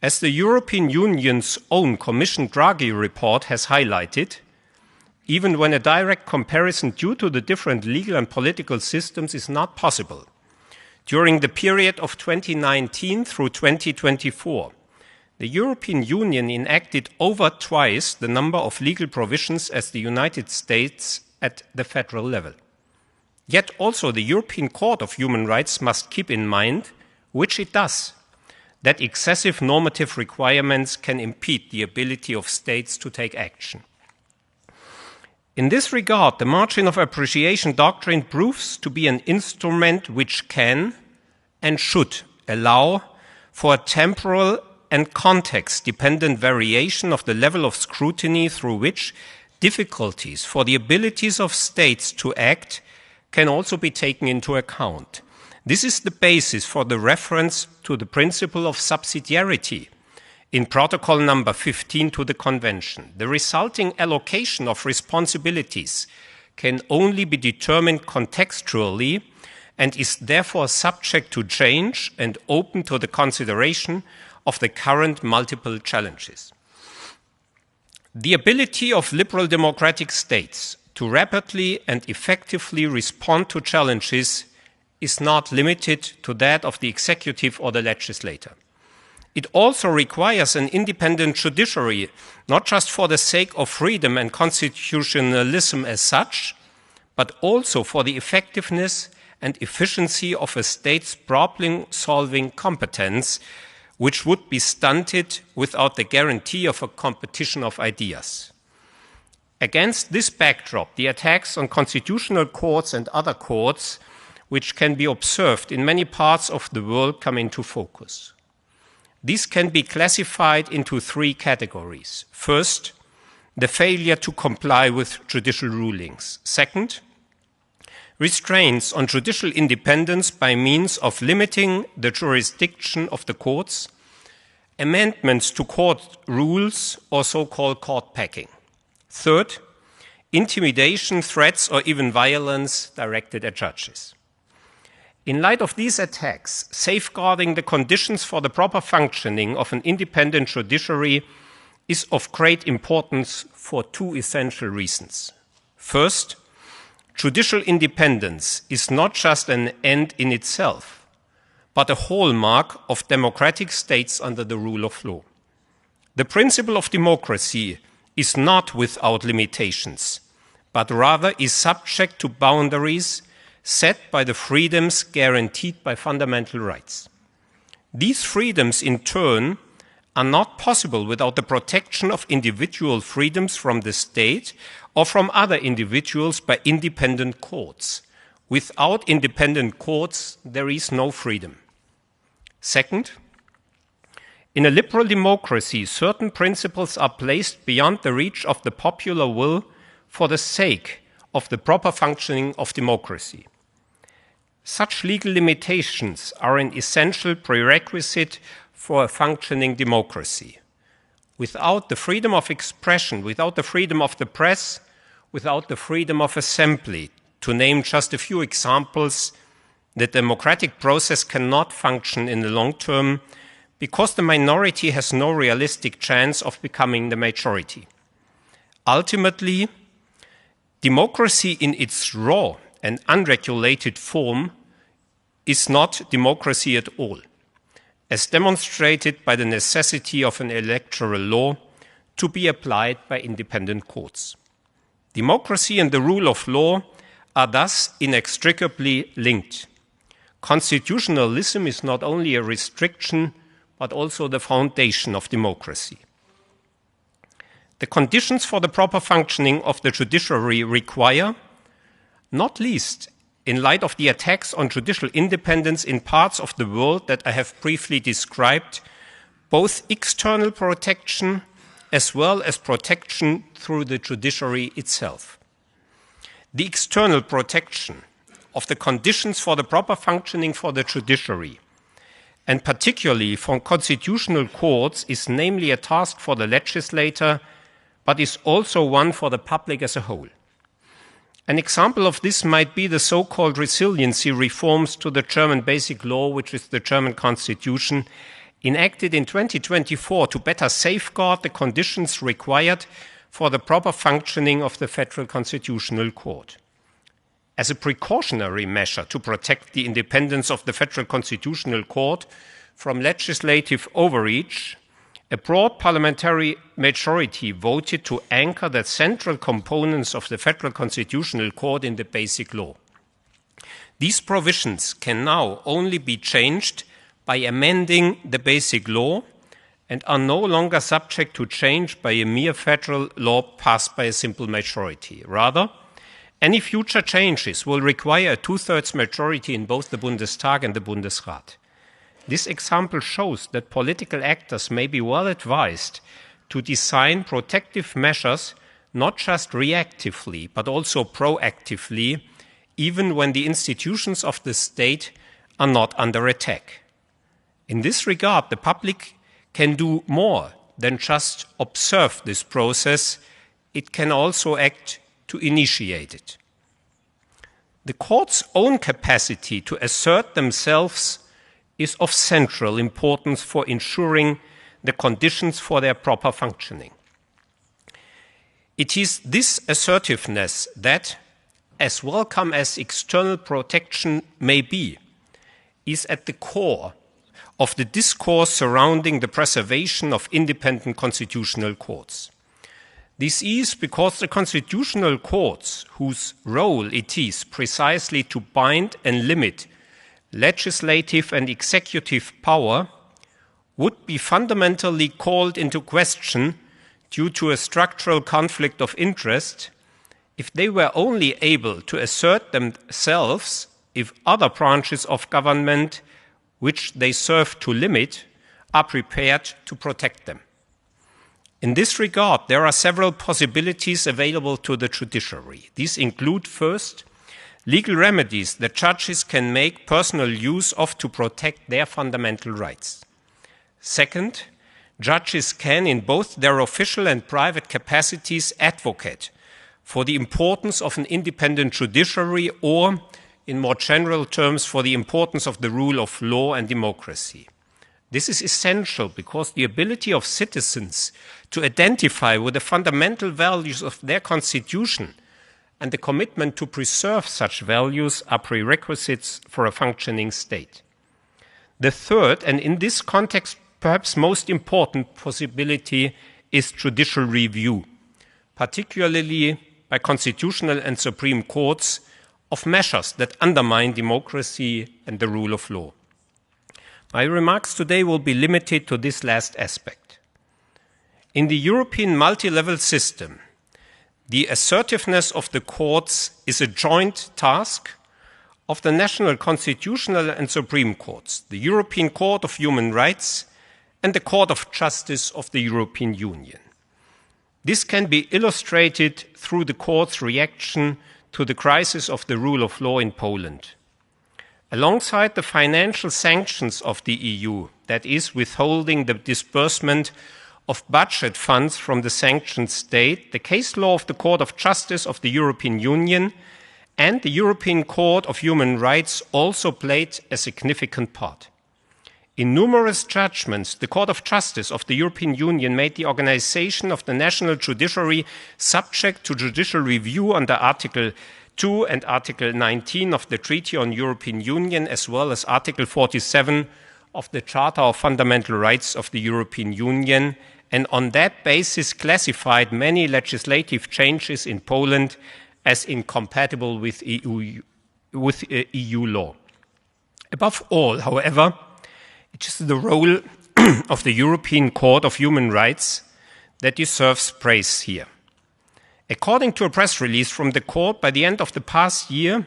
As the European Union's own Commission Draghi report has highlighted, even when a direct comparison due to the different legal and political systems is not possible, during the period of 2019 through 2024, the European Union enacted over twice the number of legal provisions as the United States at the federal level. Yet also the European Court of Human Rights must keep in mind, which it does, that excessive normative requirements can impede the ability of states to take action. In this regard, the margin of appreciation doctrine proves to be an instrument which can and should allow for a temporal and context-dependent variation of the level of scrutiny through which difficulties for the abilities of states to act can also be taken into account. This is the basis for the reference to the principle of subsidiarity in Protocol number 15 to the Convention. The resulting allocation of responsibilities can only be determined contextually and is therefore subject to change and open to the consideration of the current multiple challenges. The ability of liberal democratic states to rapidly and effectively respond to challenges is not limited to that of the executive or the legislator. It also requires an independent judiciary, not just for the sake of freedom and constitutionalism as such, but also for the effectiveness and efficiency of a state's problem-solving competence, which would be stunted without the guarantee of a competition of ideas. Against this backdrop, the attacks on constitutional courts and other courts, which can be observed in many parts of the world, come into focus. These can be classified into 3 categories. First, the failure to comply with judicial rulings. Second, restraints on judicial independence by means of limiting the jurisdiction of the courts. amendments to court rules or so-called court packing. Third, intimidation, threats, or even violence directed at judges. In light of these attacks, safeguarding the conditions for the proper functioning of an independent judiciary is of great importance for two essential reasons. First, judicial independence is not just an end in itself, but a hallmark of democratic states under the rule of law. The principle of democracy is not without limitations, but rather is subject to boundaries set by the freedoms guaranteed by fundamental rights. These freedoms, in turn, are not possible without the protection of individual freedoms from the state or from other individuals by independent courts. Without independent courts, there is no freedom. Second, in a liberal democracy, certain principles are placed beyond the reach of the popular will for the sake of the proper functioning of democracy. Such legal limitations are an essential prerequisite for a functioning democracy. Without the freedom of expression, without the freedom of the press, without the freedom of assembly, to name just a few examples, the democratic process cannot function in the long term because the minority has no realistic chance of becoming the majority. Ultimately, democracy in its raw and unregulated form is not democracy at all, as demonstrated by the necessity of an electoral law to be applied by independent courts. Democracy and the rule of law are thus inextricably linked. Constitutionalism is not only a restriction, but also the foundation of democracy. The conditions for the proper functioning of the judiciary require, not least in light of the attacks on judicial independence in parts of the world that I have briefly described, both external protection as well as protection through the judiciary itself. The external protection of the conditions for the proper functioning for the judiciary, and particularly for constitutional courts, is namely a task for the legislator, but is also one for the public as a whole. An example of this might be the so-called resiliency reforms to the German Basic Law, which is the German Constitution, enacted in 2024 to better safeguard the conditions required for the proper functioning of the Federal Constitutional Court. As a precautionary measure to protect the independence of the Federal Constitutional Court from legislative overreach, a broad parliamentary majority voted to anchor the central components of the Federal Constitutional Court in the Basic Law. These provisions can now only be changed by amending the Basic Law and are no longer subject to change by a mere federal law passed by a simple majority. Rather, any future changes will require a two-thirds majority in both the Bundestag and the Bundesrat. This example shows that political actors may be well advised to design protective measures not just reactively, but also proactively, even when the institutions of the state are not under attack. In this regard, the public can do more than just observe this process. It can also act to initiate it. The court's own capacity to assert themselves is of central importance for ensuring the conditions for their proper functioning. It is this assertiveness that, as welcome as external protection may be, is at the core of the discourse surrounding the preservation of independent constitutional courts. This is because the constitutional courts, whose role it is precisely to bind and limit legislative and executive power, would be fundamentally called into question due to a structural conflict of interest if they were only able to assert themselves if other branches of government which they serve to limit are prepared to protect them. In this regard, there are several possibilities available to the judiciary. These include, first, legal remedies that judges can make personal use of to protect their fundamental rights. Second, Judges can, in both their official and private capacities, advocate for the importance of an independent judiciary or, in more general terms, for the importance of the rule of law and democracy. This is essential because the ability of citizens to identify with the fundamental values of their constitution and the commitment to preserve such values are prerequisites for a functioning state. The third, and in this context perhaps most important possibility, is judicial review, particularly by constitutional and supreme courts, of measures that undermine democracy and the rule of law. My remarks today will be limited to this last aspect. In the European multi-level system, the assertiveness of the courts is a joint task of the national constitutional and supreme courts, the European Court of Human Rights, and the Court of Justice of the European Union. This can be illustrated through the court's reaction to the crisis of the rule of law in Poland. Alongside the financial sanctions of the EU, that is, withholding the disbursement of budget funds from the sanctioned state, the case law of the Court of Justice of the European Union and the European Court of Human Rights also played a significant part. In numerous judgments, the Court of Justice of the European Union made the organization of the national judiciary subject to judicial review under Article 2 and Article 19 of the Treaty on European Union, as well as Article 47 of the Charter of Fundamental Rights of the European Union, and on that basis classified many legislative changes in Poland as incompatible with EU law. Above all, however, it is the role of the European Court of Human Rights that deserves praise here. According to a press release from the court, by the end of the past year,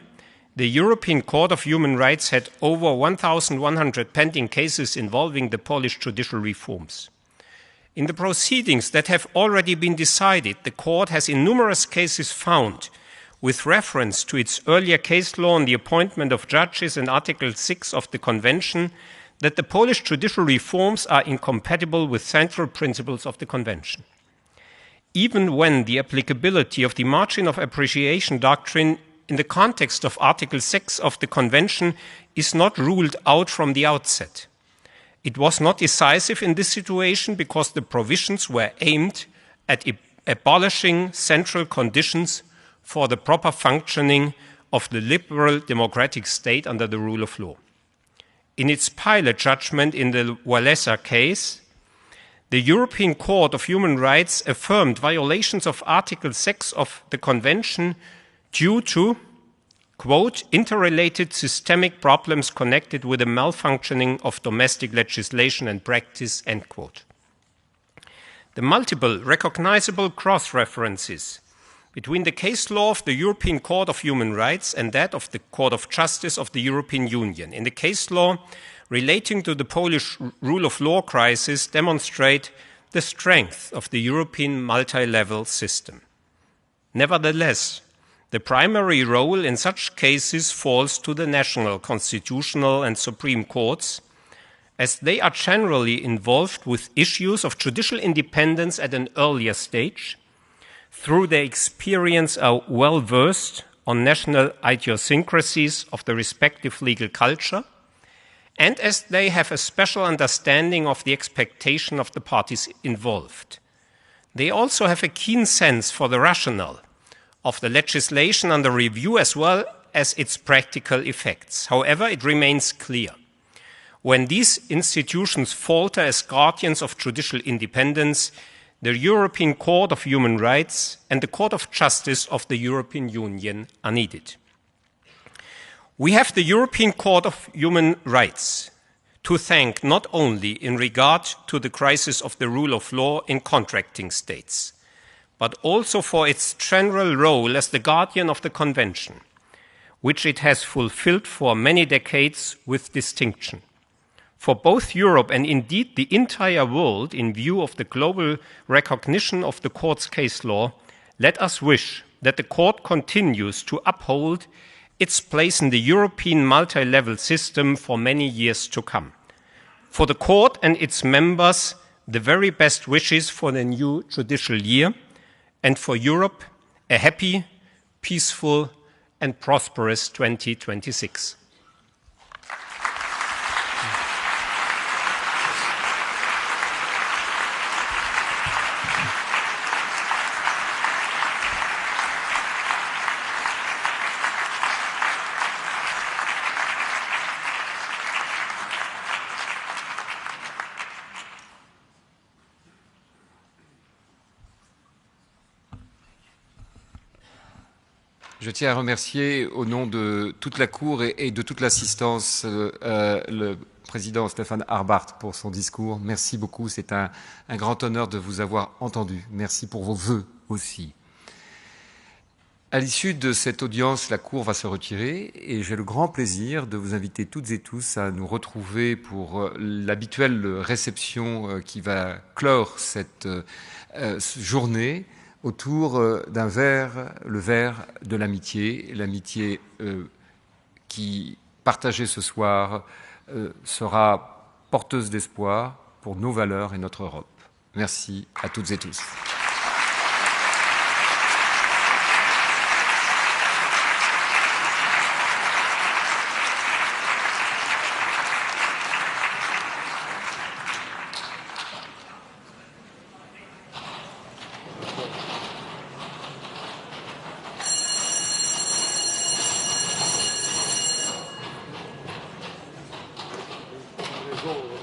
the European Court of Human Rights had over 1,100 pending cases involving the Polish judicial reforms. In the proceedings that have already been decided, the court has in numerous cases found, with reference to its earlier case law on the appointment of judges and Article 6 of the Convention, that the Polish judicial reforms are incompatible with central principles of the Convention. Even when the applicability of the margin of appreciation doctrine in the context of Article 6 of the Convention is not ruled out from the outset. It was not decisive in this situation because the provisions were aimed at abolishing central conditions for the proper functioning of the liberal democratic state under the rule of law. In its pilot judgment in the Wałęsa case, the European Court of Human Rights affirmed violations of Article 6 of the Convention due to, quote, interrelated systemic problems connected with the malfunctioning of domestic legislation and practice, end quote. The multiple recognizable cross-references between the case law of the European Court of Human Rights and that of the Court of Justice of the European Union in the case law relating to the Polish rule of law crisis demonstrate the strength of the European multi-level system. Nevertheless, the primary role in such cases falls to the national constitutional and supreme courts, as they are generally involved with issues of judicial independence at an earlier stage. Through their experience are well versed on national idiosyncrasies of the respective legal culture, and as they have a special understanding of the expectation of the parties involved. They also have a keen sense for the rationale of the legislation under review as well as its practical effects. However, it remains clear, when these institutions falter as guardians of judicial independence, the European Court of Human Rights and the Court of Justice of the European Union are needed. We have the European Court of Human Rights to thank not only in regard to the crisis of the rule of law in contracting states, but also for its general role as the guardian of the Convention, which it has fulfilled for many decades with distinction. For both Europe and indeed the entire world, in view of the global recognition of the Court's case law, let us wish that the Court continues to uphold its place in the European multi-level system for many years to come. For the Court and its members, the very best wishes for the new judicial year and for Europe a happy, peaceful and prosperous 2026. Je tiens à remercier au nom de toute la Cour et de toute l'assistance le président Stéphane Harbart pour son discours. Merci beaucoup, c'est un grand honneur de vous avoir entendu. Merci pour vos vœux aussi. À l'issue de cette audience, la Cour va se retirer et j'ai le grand plaisir de vous inviter toutes et tous à nous retrouver pour l'habituelle réception qui va clore cette journée autour d'un verre, le verre de l'amitié. L'amitié qui, partagée ce soir, sera porteuse d'espoir pour nos valeurs et notre Europe. Merci à toutes et tous. Go.